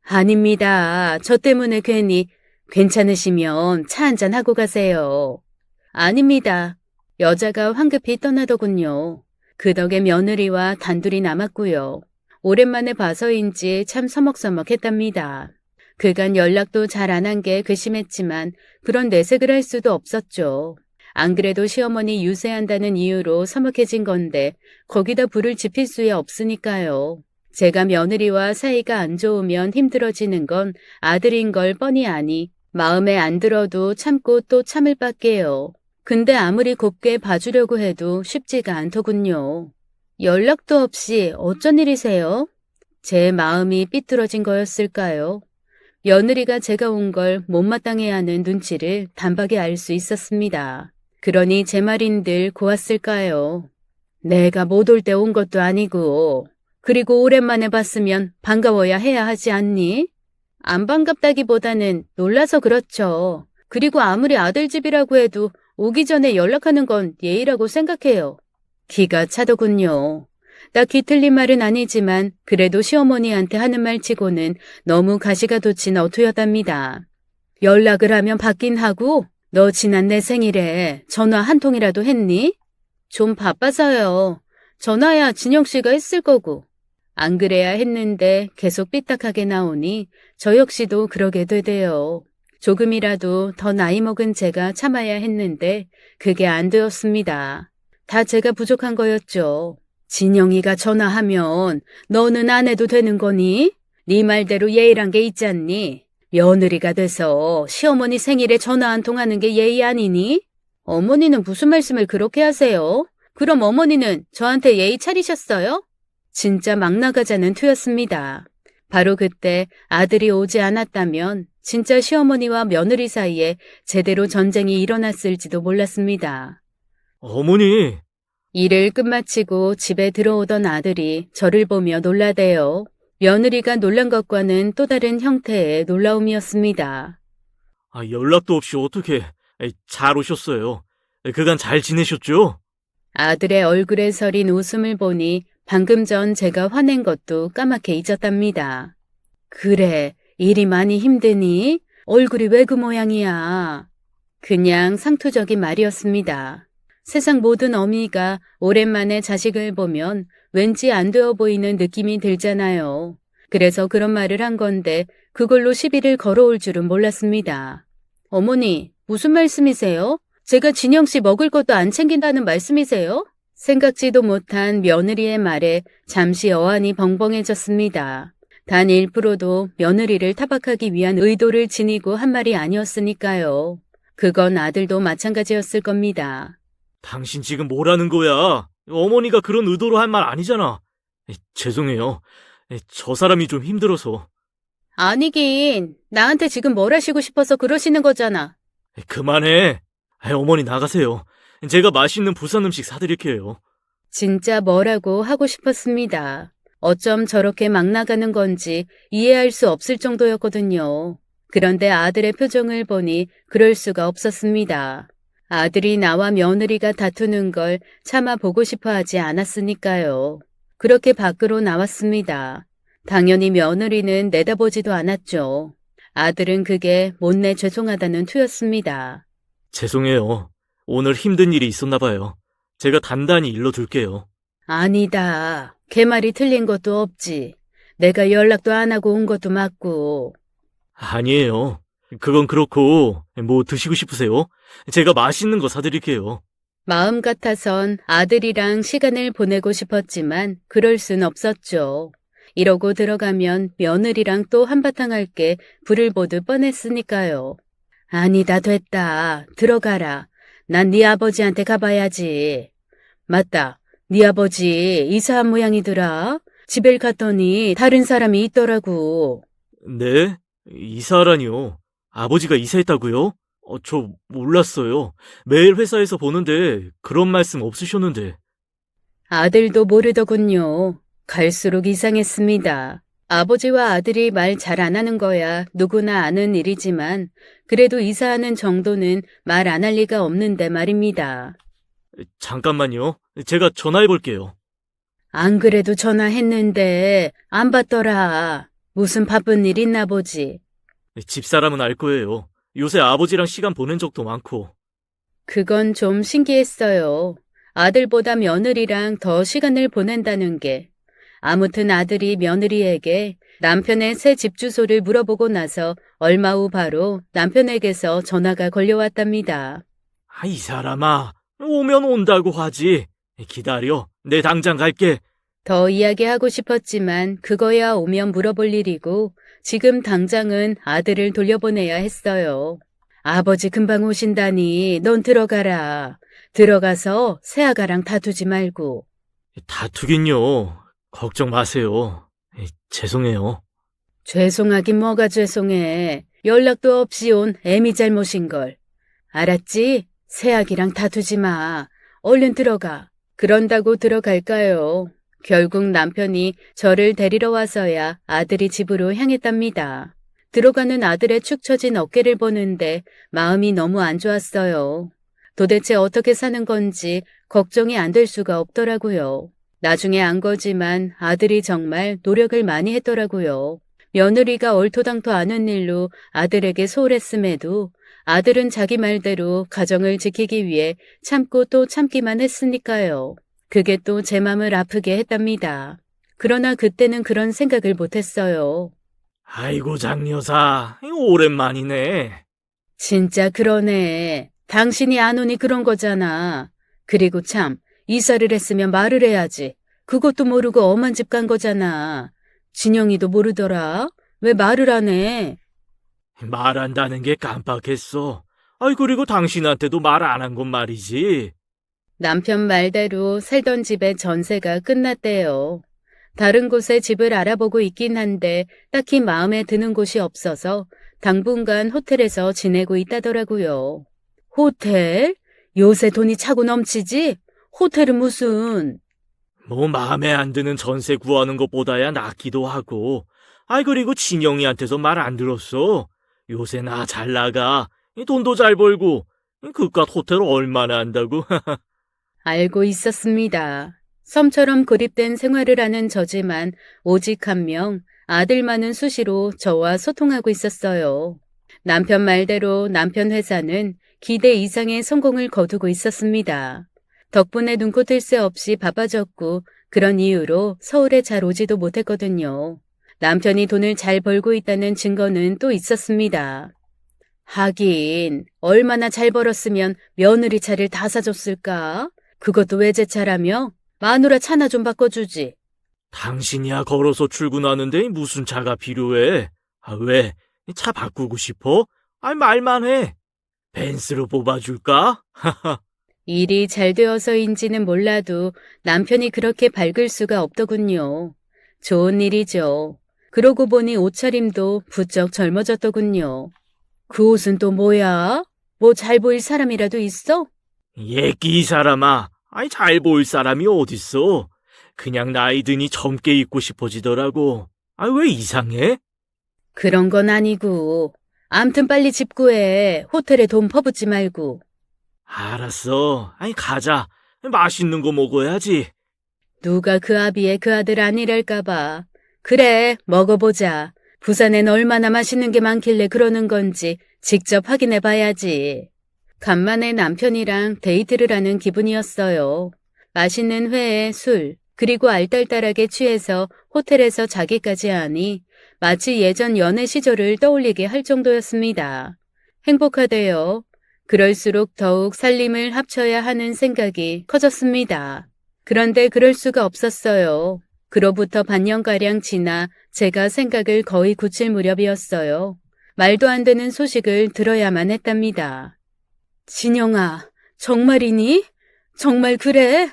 S1: 아닙니다. 저 때문에 괜히 괜찮으시면 차 한잔 하고 가세요. 아닙니다. 여자가 황급히 떠나더군요. 그 덕에 며느리와 단둘이 남았고요. 오랜만에 봐서인지 참 서먹서먹했답니다. 그간 연락도 잘 안 한 게 괘씸했지만 그런 내색을 할 수도 없었죠. 안 그래도 시어머니 유세한다는 이유로 서먹해진 건데 거기다 불을 지필 수야 없으니까요. 제가 며느리와 사이가 안 좋으면 힘들어지는 건 아들인 걸 뻔히 아니 마음에 안 들어도 참고 또 참을 밖에요. 근데 아무리 곱게 봐주려고 해도 쉽지가 않더군요. 연락도 없이 어쩐 일이세요? 제 마음이 삐뚤어진 거였을까요? 며느리가 제가 온 걸 못마땅해 하는 눈치를 단박에 알 수 있었습니다. 그러니 제 말인들 고왔을까요? 내가 못 올 때 온 것도 아니고 그리고 오랜만에 봤으면 반가워야 해야 하지 않니? 안 반갑다기보다는 놀라서 그렇죠. 그리고 아무리 아들 집이라고 해도 오기 전에 연락하는 건 예의라고 생각해요. 기가 차더군요. 딱히 틀린 말은 아니지만 그래도 시어머니한테 하는 말치고는 너무 가시가 돋친 어투였답니다. 연락을 하면 받긴 하고 너 지난 내 생일에 전화 한 통이라도 했니? 좀 바빠서요. 전화야 진영 씨가 했을 거고. 안 그래야 했는데 계속 삐딱하게 나오니 저 역시도 그러게 되대요. 조금이라도 더 나이 먹은 제가 참아야 했는데 그게 안 되었습니다. 다 제가 부족한 거였죠. 진영이가 전화하면 너는 안 해도 되는 거니? 네 말대로 예의란 게 있지 않니? 며느리가 돼서 시어머니 생일에 전화 한 통 하는 게 예의 아니니? 어머니는 무슨 말씀을 그렇게 하세요? 그럼 어머니는 저한테 예의 차리셨어요? 진짜 막 나가자는 투였습니다. 바로 그때 아들이 오지 않았다면 진짜 시어머니와 며느리 사이에 제대로 전쟁이 일어났을지도 몰랐습니다.
S2: 어머니,
S1: 일을 끝마치고 집에 들어오던 아들이 저를 보며 놀라대요. 며느리가 놀란 것과는 또 다른 형태의 놀라움이었습니다.
S2: 연락도 없이 어떻게 잘 오셨어요. 그간 잘 지내셨죠?
S1: 아들의 얼굴에 서린 웃음을 보니 방금 전 제가 화낸 것도 까맣게 잊었답니다. 그래, 일이 많이 힘드니? 얼굴이 왜 그 모양이야? 그냥 상투적인 말이었습니다. 세상 모든 어미가 오랜만에 자식을 보면 왠지 안 되어 보이는 느낌이 들잖아요. 그래서 그런 말을 한 건데 그걸로 시비를 걸어올 줄은 몰랐습니다. 어머니, 무슨 말씀이세요? 제가 진영 씨 먹을 것도 안 챙긴다는 말씀이세요? 생각지도 못한 며느리의 말에 잠시 어안이 벙벙해졌습니다. 단 1%도 며느리를 타박하기 위한 의도를 지니고 한 말이 아니었으니까요. 그건 아들도 마찬가지였을 겁니다.
S2: 당신 지금 뭐라는 거야? 어머니가 그런 의도로 한 말 아니잖아. 죄송해요. 저 사람이 좀 힘들어서.
S1: 아니긴, 나한테 지금 뭘 하시고 싶어서 그러시는 거잖아.
S2: 그만해. 어머니 나가세요. 제가 맛있는 부산 음식 사드릴게요.
S1: 진짜 뭐라고 하고 싶었습니다. 어쩜 저렇게 막 나가는 건지 이해할 수 없을 정도였거든요. 그런데 아들의 표정을 보니 그럴 수가 없었습니다. 아들이 나와 며느리가 다투는 걸 차마 보고 싶어 하지 않았으니까요. 그렇게 밖으로 나왔습니다. 당연히 며느리는 내다보지도 않았죠. 아들은 그게 못내 죄송하다는 투였습니다.
S2: 죄송해요. 오늘 힘든 일이 있었나 봐요. 제가 단단히 일러둘게요.
S1: 아니다. 걔 말이 틀린 것도 없지. 내가 연락도 안 하고 온 것도 맞고.
S2: 아니에요. 그건 그렇고, 뭐 드시고 싶으세요? 제가 맛있는 거 사드릴게요.
S1: 마음 같아선 아들이랑 시간을 보내고 싶었지만 그럴 순 없었죠. 이러고 들어가면 며느리랑 또 한바탕 할 게 불을 보듯 뻔했으니까요. 아니다 됐다. 들어가라. 난 네 아버지한테 가봐야지. 맞다. 네 아버지 이사한 모양이더라. 집에 갔더니 다른 사람이 있더라고.
S2: 네? 이사라니요. 아버지가 이사했다고요? 저 몰랐어요. 매일 회사에서 보는데 그런 말씀 없으셨는데.
S1: 아들도 모르더군요. 갈수록 이상했습니다. 아버지와 아들이 말 잘 안 하는 거야 누구나 아는 일이지만 그래도 이사하는 정도는 말 안 할 리가 없는데 말입니다.
S2: 잠깐만요. 제가 전화해 볼게요.
S1: 안 그래도 전화했는데 안 받더라. 무슨 바쁜 일 있나 보지.
S2: 집사람은 알 거예요. 요새 아버지랑 시간 보낸 적도 많고.
S1: 그건 좀 신기했어요. 아들보다 며느리랑 더 시간을 보낸다는 게. 아무튼 아들이 며느리에게 남편의 새 집 주소를 물어보고 나서 얼마 후 바로 남편에게서 전화가 걸려왔답니다.
S2: 이 사람아, 오면 온다고 하지. 기다려. 내 당장 갈게.
S1: 더 이야기하고 싶었지만 그거야 오면 물어볼 일이고 지금 당장은 아들을 돌려보내야 했어요. 아버지 금방 오신다니 넌 들어가라. 들어가서 새아가랑 다투지 말고.
S2: 다투긴요. 걱정 마세요. 죄송해요.
S1: 죄송하긴 뭐가 죄송해. 연락도 없이 온 애미 잘못인걸. 알았지? 새아기랑 다투지 마. 얼른 들어가. 그런다고 들어갈까요? 결국 남편이 저를 데리러 와서야 아들이 집으로 향했답니다. 들어가는 아들의 축 처진 어깨를 보는데 마음이 너무 안 좋았어요. 도대체 어떻게 사는 건지 걱정이 안 될 수가 없더라고요. 나중에 안 거지만 아들이 정말 노력을 많이 했더라고요. 며느리가 얼토당토 않은 일로 아들에게 소홀했음에도 아들은 자기 말대로 가정을 지키기 위해 참고 또 참기만 했으니까요. 그게 또 제 맘을 아프게 했답니다. 그러나 그때는 그런 생각을 못했어요.
S2: 아이고, 장여사. 오랜만이네.
S1: 진짜 그러네. 당신이 안 오니 그런 거잖아. 그리고 참, 이사를 했으면 말을 해야지. 그것도 모르고 엄한 집 간 거잖아. 진영이도 모르더라. 왜 말을 안 해?
S2: 말한다는 게 깜빡했어. 그리고 당신한테도 말 안 한 건 말이지.
S1: 남편 말대로 살던 집의 전세가 끝났대요. 다른 곳에 집을 알아보고 있긴 한데 딱히 마음에 드는 곳이 없어서 당분간 호텔에서 지내고 있다더라고요. 호텔? 요새 돈이 차고 넘치지? 호텔은 무슨...
S2: 뭐 마음에 안 드는 전세 구하는 것보다야 낫기도 하고. 그리고 진영이한테서 말 안 들었어. 요새 나 잘 나가. 돈도 잘 벌고. 그깟 호텔 얼마나 한다고.
S1: 알고 있었습니다. 섬처럼 고립된 생활을 하는 저지만 오직 한 명, 아들만은 수시로 저와 소통하고 있었어요. 남편 말대로 남편 회사는 기대 이상의 성공을 거두고 있었습니다. 덕분에 눈코 뜰 새 없이 바빠졌고 그런 이유로 서울에 잘 오지도 못했거든요. 남편이 돈을 잘 벌고 있다는 증거는 또 있었습니다. 하긴 얼마나 잘 벌었으면 며느리 차를 다 사줬을까? 그것도 외제차라며? 마누라 차나 좀 바꿔주지.
S2: 당신이야 걸어서 출근하는데 무슨 차가 필요해? 왜? 차 바꾸고 싶어? 말만 해. 벤츠로 뽑아줄까?
S1: 일이 잘 되어서인지는 몰라도 남편이 그렇게 밝을 수가 없더군요. 좋은 일이죠. 그러고 보니 옷차림도 부쩍 젊어졌더군요. 그 옷은 또 뭐야? 뭐 잘 보일 사람이라도 있어?
S2: 예끼 이 사람아. 잘 보일 사람이 어딨어. 그냥 나이 드니 젊게 입고 싶어지더라고. 왜 이상해?
S1: 그런 건 아니고. 암튼 빨리 집 구해. 호텔에 돈 퍼붓지 말고.
S2: 알았어. 가자. 맛있는 거 먹어야지.
S1: 누가 그 아비의 그 아들 아니랄까봐. 그래, 먹어보자. 부산엔 얼마나 맛있는 게 많길래 그러는 건지 직접 확인해 봐야지. 간만에 남편이랑 데이트를 하는 기분이었어요. 맛있는 회에 술, 그리고 알딸딸하게 취해서 호텔에서 자기까지 하니 마치 예전 연애 시절을 떠올리게 할 정도였습니다. 행복하대요. 그럴수록 더욱 살림을 합쳐야 하는 생각이 커졌습니다. 그런데 그럴 수가 없었어요. 그로부터 반년가량 지나 제가 생각을 거의 굳힐 무렵이었어요. 말도 안 되는 소식을 들어야만 했답니다. 진영아, 정말이니? 정말 그래?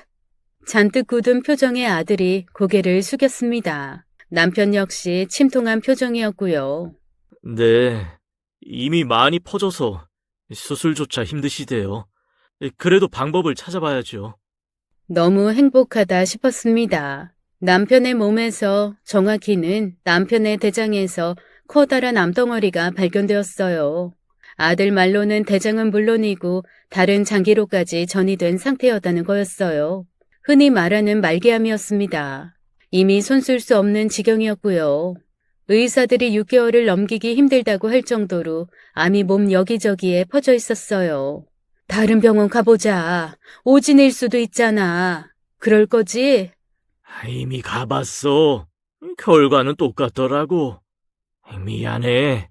S1: 잔뜩 굳은 표정의 아들이 고개를 숙였습니다. 남편 역시 침통한 표정이었고요.
S2: 네, 이미 많이 퍼져서 수술조차 힘드시대요. 그래도 방법을 찾아봐야죠.
S1: 너무 행복하다 싶었습니다. 남편의 몸에서, 정확히는 남편의 대장에서 커다란 암덩어리가 발견되었어요. 아들 말로는 대장은 물론이고 다른 장기로까지 전이된 상태였다는 거였어요. 흔히 말하는 말기암이었습니다. 이미 손쓸 수 없는 지경이었고요. 의사들이 6개월을 넘기기 힘들다고 할 정도로 암이 몸 여기저기에 퍼져 있었어요. 다른 병원 가보자. 오진일 수도 있잖아. 그럴 거지?
S2: 이미 가봤어. 결과는 똑같더라고. 미안해.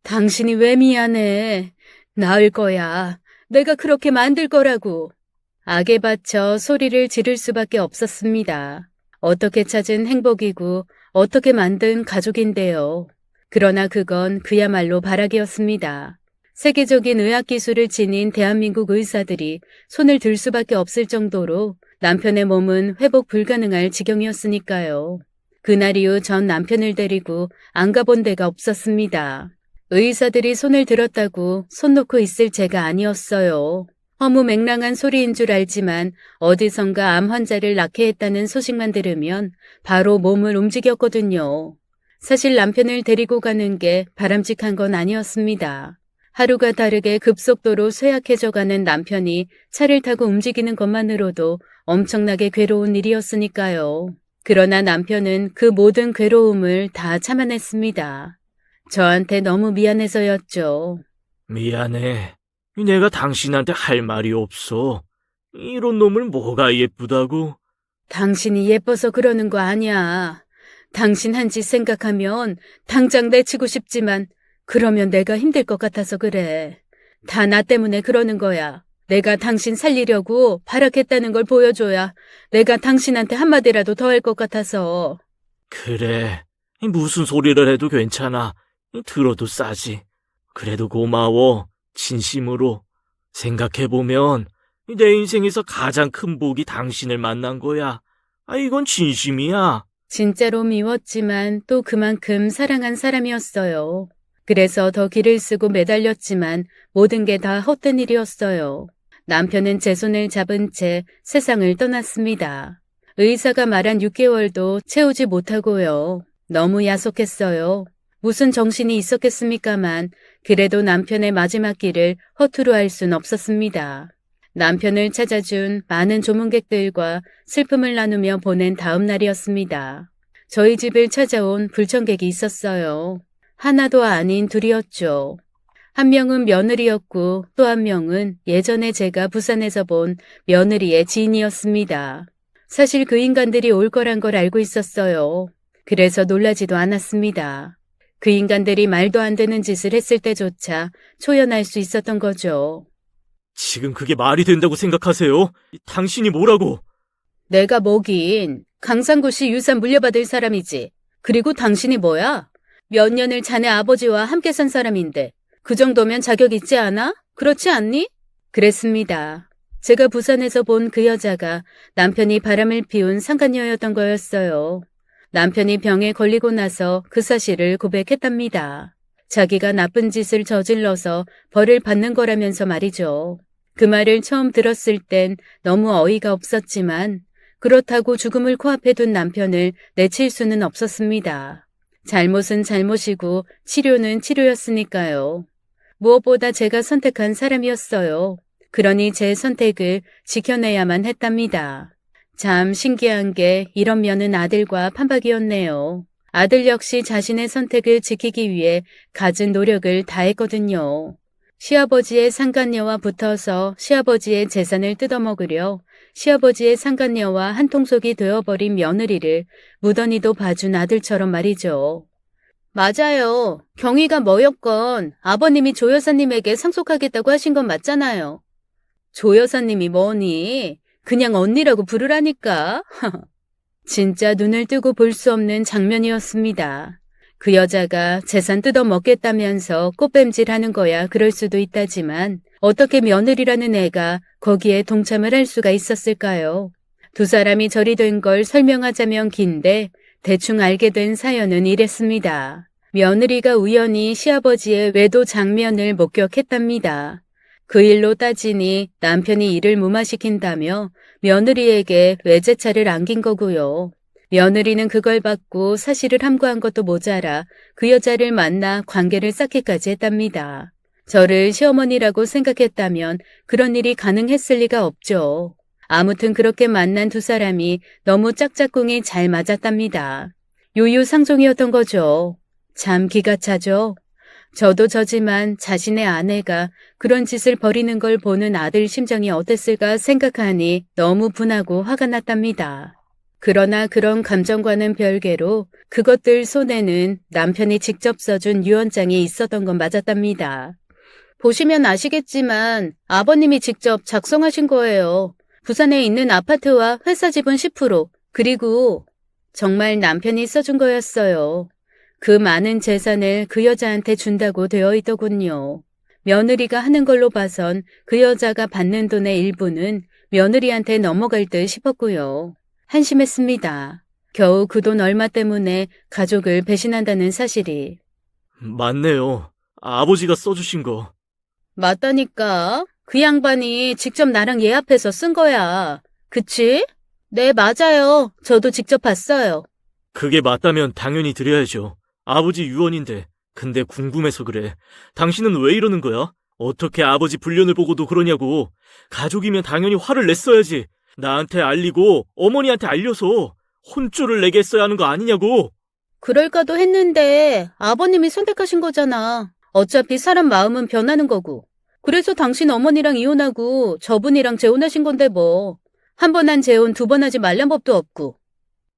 S1: 당신이 왜 미안해. 나을 거야. 내가 그렇게 만들 거라고. 악에 받쳐 소리를 지를 수밖에 없었습니다. 어떻게 찾은 행복이고 어떻게 만든 가족인데요. 그러나 그건 그야말로 바라기였습니다. 세계적인 의학기술을 지닌 대한민국 의사들이 손을 들 수밖에 없을 정도로 남편의 몸은 회복 불가능할 지경이었으니까요. 그날 이후 전 남편을 데리고 안 가본 데가 없었습니다. 의사들이 손을 들었다고 손 놓고 있을 제가 아니었어요. 허무맹랑한 소리인 줄 알지만 어디선가 암 환자를 낳게 했다는 소식만 들으면 바로 몸을 움직였거든요. 사실 남편을 데리고 가는 게 바람직한 건 아니었습니다. 하루가 다르게 급속도로 쇠약해져가는 남편이 차를 타고 움직이는 것만으로도 엄청나게 괴로운 일이었으니까요. 그러나 남편은 그 모든 괴로움을 다 참아냈습니다. 저한테 너무 미안해서였죠.
S2: 미안해. 내가 당신한테 할 말이 없어. 이런 놈을 뭐가 예쁘다고?
S1: 당신이 예뻐서 그러는 거 아니야. 당신 한 짓 생각하면 당장 내치고 싶지만 그러면 내가 힘들 것 같아서 그래. 다 나 때문에 그러는 거야. 내가 당신 살리려고 발악했다는 걸 보여줘야 내가 당신한테 한마디라도 더 할 것 같아서.
S2: 그래. 무슨 소리를 해도 괜찮아. 들어도 싸지. 그래도 고마워. 진심으로. 생각해보면 내 인생에서 가장 큰 복이 당신을 만난 거야. 이건 진심이야.
S1: 진짜로 미웠지만 또 그만큼 사랑한 사람이었어요. 그래서 더 기를 쓰고 매달렸지만 모든 게 다 헛된 일이었어요. 남편은 제 손을 잡은 채 세상을 떠났습니다. 의사가 말한 6개월도 채우지 못하고요. 너무 야속했어요. 무슨 정신이 있었겠습니까만 그래도 남편의 마지막 길을 허투루 할 순 없었습니다. 남편을 찾아준 많은 조문객들과 슬픔을 나누며 보낸 다음 날이었습니다. 저희 집을 찾아온 불청객이 있었어요. 하나도 아닌 둘이었죠. 한 명은 며느리였고 또 한 명은 예전에 제가 부산에서 본 며느리의 지인이었습니다. 사실 그 인간들이 올 거란 걸 알고 있었어요. 그래서 놀라지도 않았습니다. 그 인간들이 말도 안 되는 짓을 했을 때조차 초연할 수 있었던 거죠.
S2: 지금 그게 말이 된다고 생각하세요? 당신이 뭐라고?
S1: 내가 뭐긴 강상구씨 유산 물려받을 사람이지. 그리고 당신이 뭐야? 몇 년을 자네 아버지와 함께 산 사람인데 그 정도면 자격 있지 않아? 그렇지 않니? 그랬습니다. 제가 부산에서 본 그 여자가 남편이 바람을 피운 상간녀였던 거였어요. 남편이 병에 걸리고 나서 그 사실을 고백했답니다. 자기가 나쁜 짓을 저질러서 벌을 받는 거라면서 말이죠. 그 말을 처음 들었을 땐 너무 어이가 없었지만 그렇다고 죽음을 코앞에 둔 남편을 내칠 수는 없었습니다. 잘못은 잘못이고 치료는 치료였으니까요. 무엇보다 제가 선택한 사람이었어요. 그러니 제 선택을 지켜내야만 했답니다. 참 신기한 게 이런 면은 아들과 판박이었네요. 아들 역시 자신의 선택을 지키기 위해 갖은 노력을 다했거든요. 시아버지의 상간녀와 붙어서 시아버지의 재산을 뜯어먹으려 시아버지의 상간녀와 한통속이 되어버린 며느리를 무던히도 봐준 아들처럼 말이죠. 맞아요. 경위가 뭐였건 아버님이 조 여사님에게 상속하겠다고 하신 건 맞잖아요. 조 여사님이 뭐니? 그냥 언니라고 부르라니까. 진짜 눈을 뜨고 볼 수 없는 장면이었습니다. 그 여자가 재산 뜯어먹겠다면서 꽃뱀질하는 거야 그럴 수도 있다지만 어떻게 며느리라는 애가 거기에 동참을 할 수가 있었을까요? 두 사람이 절이 된 걸 설명하자면 긴데 대충 알게 된 사연은 이랬습니다. 며느리가 우연히 시아버지의 외도 장면을 목격했답니다. 그 일로 따지니 남편이 일을 무마시킨다며 며느리에게 외제차를 안긴 거고요. 며느리는 그걸 받고 사실을 함구한 것도 모자라 그 여자를 만나 관계를 쌓기까지 했답니다. 저를 시어머니라고 생각했다면 그런 일이 가능했을 리가 없죠. 아무튼 그렇게 만난 두 사람이 너무 짝짝꿍이 잘 맞았답니다. 유유상종이었던 거죠. 참 기가 차죠. 저도 저지만 자신의 아내가 그런 짓을 벌이는 걸 보는 아들 심정이 어땠을까 생각하니 너무 분하고 화가 났답니다. 그러나 그런 감정과는 별개로 그것들 손에는 남편이 직접 써준 유언장이 있었던 건 맞았답니다. 보시면 아시겠지만 아버님이 직접 작성하신 거예요. 부산에 있는 아파트와 회사 지분 10%, 그리고 정말 남편이 써준 거였어요. 그 많은 재산을 그 여자한테 준다고 되어 있더군요. 며느리가 하는 걸로 봐선 그 여자가 받는 돈의 일부는 며느리한테 넘어갈 듯 싶었고요. 한심했습니다. 겨우 그 돈 얼마 때문에 가족을 배신한다는 사실이.
S2: 맞네요. 아버지가 써주신 거.
S1: 맞다니까. 그 양반이 직접 나랑 예합해서 쓴 거야. 그치? 네, 맞아요. 저도 직접 봤어요.
S2: 그게 맞다면 당연히 드려야죠. 아버지 유언인데. 근데 궁금해서 그래. 당신은 왜 이러는 거야? 어떻게 아버지 불륜을 보고도 그러냐고. 가족이면 당연히 화를 냈어야지. 나한테 알리고 어머니한테 알려서 혼쭐을 내게 했어야 하는 거 아니냐고.
S1: 그럴까도 했는데 아버님이 선택하신 거잖아. 어차피 사람 마음은 변하는 거고. 그래서 당신 어머니랑 이혼하고 저분이랑 재혼하신 건데 뭐. 한 번 한 재혼 두 번 하지 말란 법도 없고.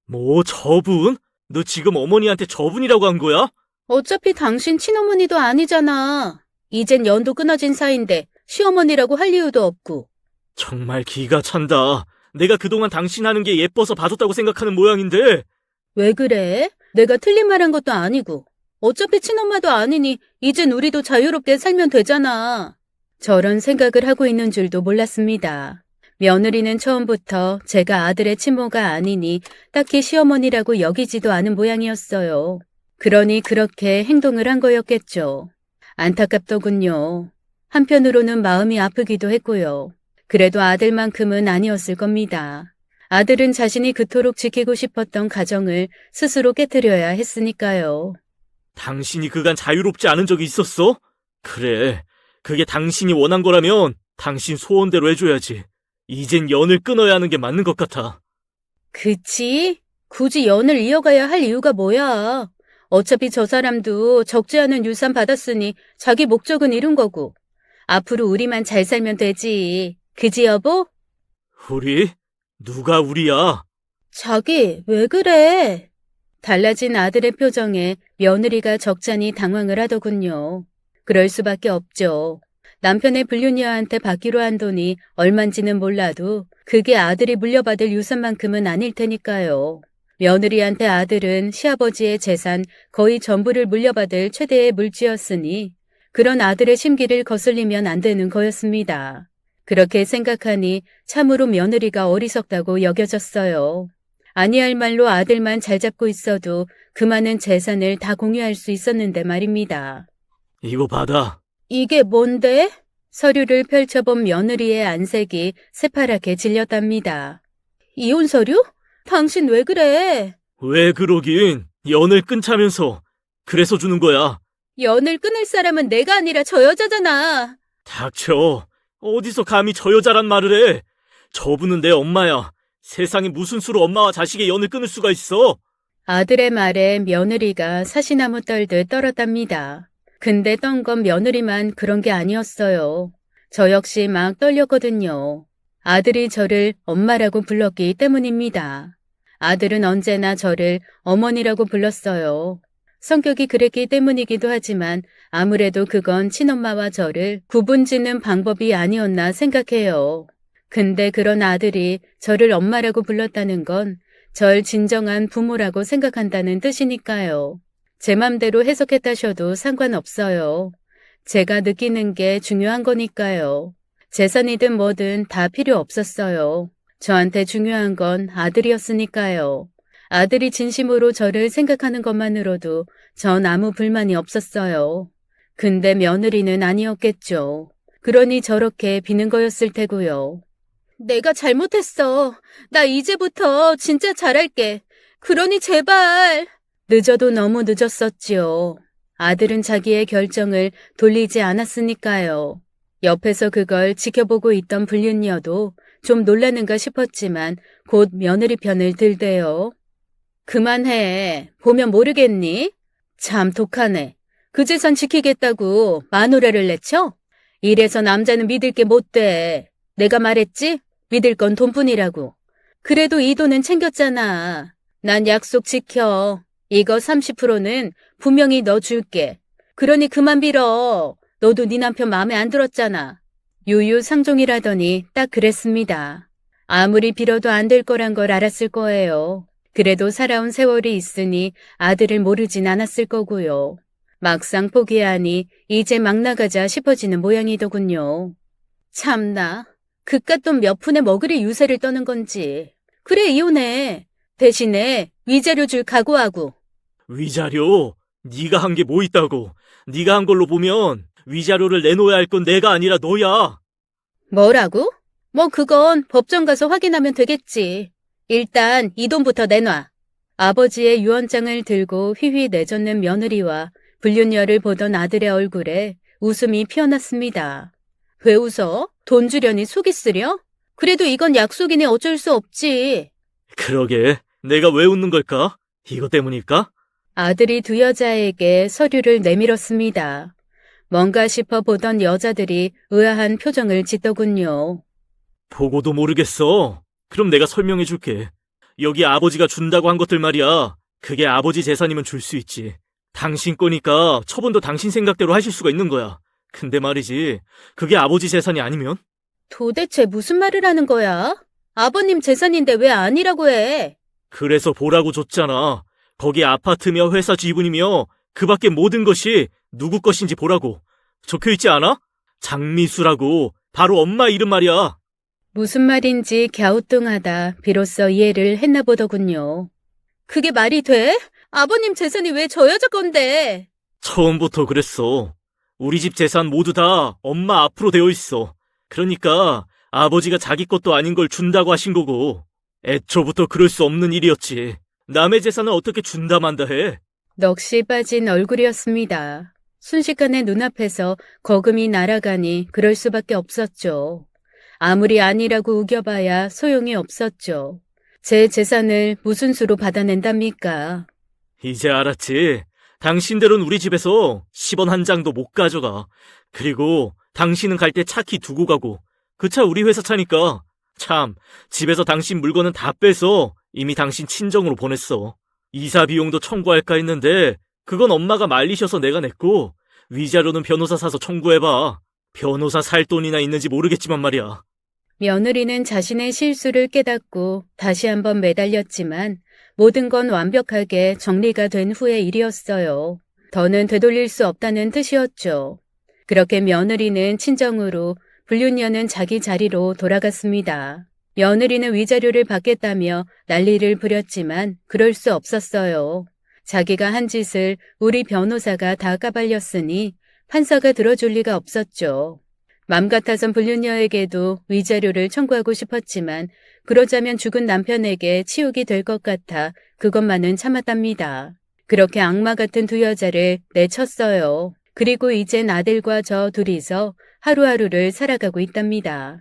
S2: 뭐 저분? 너 지금 어머니한테 저분이라고 한 거야?
S1: 어차피 당신 친어머니도 아니잖아. 이젠 연도 끊어진 사이인데 시어머니라고 할 이유도 없고.
S2: 정말 기가 찬다. 내가 그동안 당신 하는 게 예뻐서 봐줬다고 생각하는 모양인데.
S1: 왜 그래? 내가 틀린 말 한 것도 아니고. 어차피 친엄마도 아니니 이젠 우리도 자유롭게 살면 되잖아. 저런 생각을 하고 있는 줄도 몰랐습니다. 며느리는 처음부터 제가 아들의 친모가 아니니 딱히 시어머니라고 여기지도 않은 모양이었어요. 그러니 그렇게 행동을 한 거였겠죠. 안타깝더군요. 한편으로는 마음이 아프기도 했고요. 그래도 아들만큼은 아니었을 겁니다. 아들은 자신이 그토록 지키고 싶었던 가정을 스스로 깨트려야 했으니까요.
S2: 당신이 그간 자유롭지 않은 적이 있었어? 그래. 그게 당신이 원한 거라면 당신 소원대로 해줘야지. 이젠 연을 끊어야 하는 게 맞는 것 같아.
S1: 그치? 굳이 연을 이어가야 할 이유가 뭐야? 어차피 저 사람도 적지 않은 유산 받았으니 자기 목적은 이룬 거고. 앞으로 우리만 잘 살면 되지. 그지 여보?
S2: 우리? 누가 우리야?
S1: 자기 왜 그래? 달라진 아들의 표정에 며느리가 적잖이 당황을 하더군요. 그럴 수밖에 없죠. 남편의 불륜녀한테 받기로 한 돈이 얼만지는 몰라도 그게 아들이 물려받을 유산만큼은 아닐 테니까요. 며느리한테 아들은 시아버지의 재산 거의 전부를 물려받을 최대의 물지였으니 그런 아들의 심기를 거슬리면 안 되는 거였습니다. 그렇게 생각하니 참으로 며느리가 어리석다고 여겨졌어요. 아니할 말로 아들만 잘 잡고 있어도 그 많은 재산을 다 공유할 수 있었는데 말입니다.
S2: 이거 받아.
S1: 이게 뭔데? 서류를 펼쳐본 며느리의 안색이 새파랗게 질렸답니다. 이혼 서류? 당신 왜 그래?
S2: 왜 그러긴. 연을 끊자면서. 그래서 주는 거야.
S1: 연을 끊을 사람은 내가 아니라 저 여자잖아.
S2: 닥쳐. 어디서 감히 저 여자란 말을 해. 저분은 내 엄마야. 세상에 무슨 수로 엄마와 자식의 연을 끊을 수가 있어.
S1: 아들의 말에 며느리가 사시나무 떨듯 떨었답니다. 근데 떤 건 며느리만 그런 게 아니었어요. 저 역시 막 떨렸거든요. 아들이 저를 엄마라고 불렀기 때문입니다. 아들은 언제나 저를 어머니라고 불렀어요. 성격이 그랬기 때문이기도 하지만 아무래도 그건 친엄마와 저를 구분짓는 방법이 아니었나 생각해요. 근데 그런 아들이 저를 엄마라고 불렀다는 건 절 진정한 부모라고 생각한다는 뜻이니까요. 제 맘대로 해석했다셔도 상관없어요. 제가 느끼는 게 중요한 거니까요. 재산이든 뭐든 다 필요 없었어요. 저한테 중요한 건 아들이었으니까요. 아들이 진심으로 저를 생각하는 것만으로도 전 아무 불만이 없었어요. 근데 며느리는 아니었겠죠. 그러니 저렇게 비는 거였을 테고요. 내가 잘못했어. 나 이제부터 진짜 잘할게. 그러니 제발. 늦어도 너무 늦었었지요. 아들은 자기의 결정을 돌리지 않았으니까요. 옆에서 그걸 지켜보고 있던 불륜녀도 좀 놀라는가 싶었지만 곧 며느리 편을 들대요. 그만해. 보면 모르겠니? 참 독하네. 그 재산 지키겠다고 마누라를 내쳐? 이래서 남자는 믿을 게 못 돼. 내가 말했지? 믿을 건 돈뿐이라고. 그래도 이 돈은 챙겼잖아. 난 약속 지켜. 이거 30%는 분명히 너 줄게. 그러니 그만 빌어. 너도 네 남편 마음에 안 들었잖아. 유유상종이라더니 딱 그랬습니다. 아무리 빌어도 안 될 거란 걸 알았을 거예요. 그래도 살아온 세월이 있으니 아들을 모르진 않았을 거고요. 막상 포기하니 이제 막 나가자 싶어지는 모양이더군요. 참나. 그깟 돈 몇 푼에 먹으리 유세를 떠는 건지. 그래 이혼해. 대신에 위자료 줄 각오하고.
S2: 위자료? 네가 한 게 뭐 있다고. 네가 한 걸로 보면 위자료를 내놓아야 할 건 내가 아니라 너야.
S1: 뭐라고? 뭐 그건 법정 가서 확인하면 되겠지. 일단 이 돈부터 내놔. 아버지의 유언장을 들고 휘휘 내젓는 며느리와 불륜녀를 보던 아들의 얼굴에 웃음이 피어났습니다. 왜 웃어? 돈 주려니 속이 쓰려? 그래도 이건 약속이니 어쩔 수 없지.
S2: 그러게. 내가 왜 웃는 걸까? 이것 때문일까?
S1: 아들이 두 여자에게 서류를 내밀었습니다. 뭔가 싶어 보던 여자들이 의아한 표정을 짓더군요.
S2: 보고도 모르겠어. 그럼 내가 설명해 줄게. 여기 아버지가 준다고 한 것들 말이야. 그게 아버지 재산이면 줄 수 있지. 당신 거니까 처분도 당신 생각대로 하실 수가 있는 거야. 근데 말이지, 그게 아버지 재산이 아니면?
S1: 도대체 무슨 말을 하는 거야? 아버님 재산인데 왜 아니라고 해?
S2: 그래서 보라고 줬잖아. 거기 아파트며 회사 지분이며 그 밖에 모든 것이 누구 것인지 보라고. 적혀있지 않아? 장미수라고. 바로 엄마 이름 말이야.
S1: 무슨 말인지 갸우뚱하다 비로소 이해를 했나 보더군요. 그게 말이 돼? 아버님 재산이 왜 저 여자 건데?
S2: 처음부터 그랬어. 우리 집 재산 모두 다 엄마 앞으로 되어 있어. 그러니까 아버지가 자기 것도 아닌 걸 준다고 하신 거고. 애초부터 그럴 수 없는 일이었지. 남의 재산을 어떻게 준다 만다 해.
S1: 넋이 빠진 얼굴이었습니다. 순식간에 눈앞에서 거금이 날아가니 그럴 수밖에 없었죠. 아무리 아니라고 우겨봐야 소용이 없었죠. 제 재산을 무슨 수로 받아낸답니까?
S2: 이제 알았지. 당신들은 우리 집에서 10원 한 장도 못 가져가. 그리고 당신은 갈 때 차 키 두고 가고. 그 차 우리 회사 차니까. 참, 집에서 당신 물건은 다 빼서 이미 당신 친정으로 보냈어. 이사 비용도 청구할까 했는데 그건 엄마가 말리셔서 내가 냈고, 위자료는 변호사 사서 청구해봐. 변호사 살 돈이나 있는지 모르겠지만 말이야.
S1: 며느리는 자신의 실수를 깨닫고 다시 한번 매달렸지만 모든 건 완벽하게 정리가 된 후의 일이었어요. 더는 되돌릴 수 없다는 뜻이었죠. 그렇게 며느리는 친정으로, 불륜녀는 자기 자리로 돌아갔습니다. 며느리는 위자료를 받겠다며 난리를 부렸지만 그럴 수 없었어요. 자기가 한 짓을 우리 변호사가 다 까발렸으니 판사가 들어줄 리가 없었죠. 맘 같아선 불륜녀에게도 위자료를 청구하고 싶었지만 그러자면 죽은 남편에게 치욕이 될 것 같아 그것만은 참았답니다. 그렇게 악마 같은 두 여자를 내쳤어요. 그리고 이젠 아들과 저 둘이서 하루하루를 살아가고 있답니다.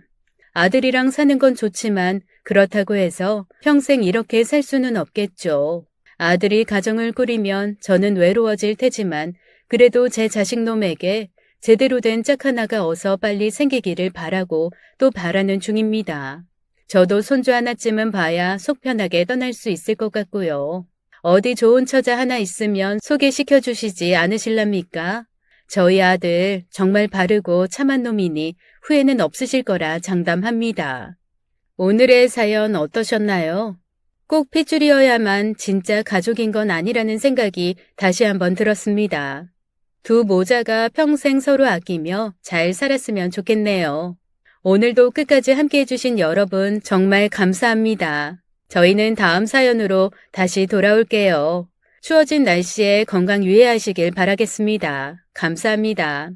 S1: 아들이랑 사는 건 좋지만 그렇다고 해서 평생 이렇게 살 수는 없겠죠. 아들이 가정을 꾸리면 저는 외로워질 테지만 그래도 제 자식놈에게 제대로 된 짝 하나가 어서 빨리 생기기를 바라고 또 바라는 중입니다. 저도 손주 하나쯤은 봐야 속 편하게 떠날 수 있을 것 같고요. 어디 좋은 처자 하나 있으면 소개시켜 주시지 않으실랍니까? 저희 아들 정말 바르고 참한 놈이니 후회는 없으실 거라 장담합니다. 오늘의 사연 어떠셨나요? 꼭 핏줄이어야만 진짜 가족인 건 아니라는 생각이 다시 한번 들었습니다. 두 모자가 평생 서로 아끼며 잘 살았으면 좋겠네요. 오늘도 끝까지 함께 해주신 여러분 정말 감사합니다. 저희는 다음 사연으로 다시 돌아올게요. 추워진 날씨에 건강 유의하시길 바라겠습니다. 감사합니다.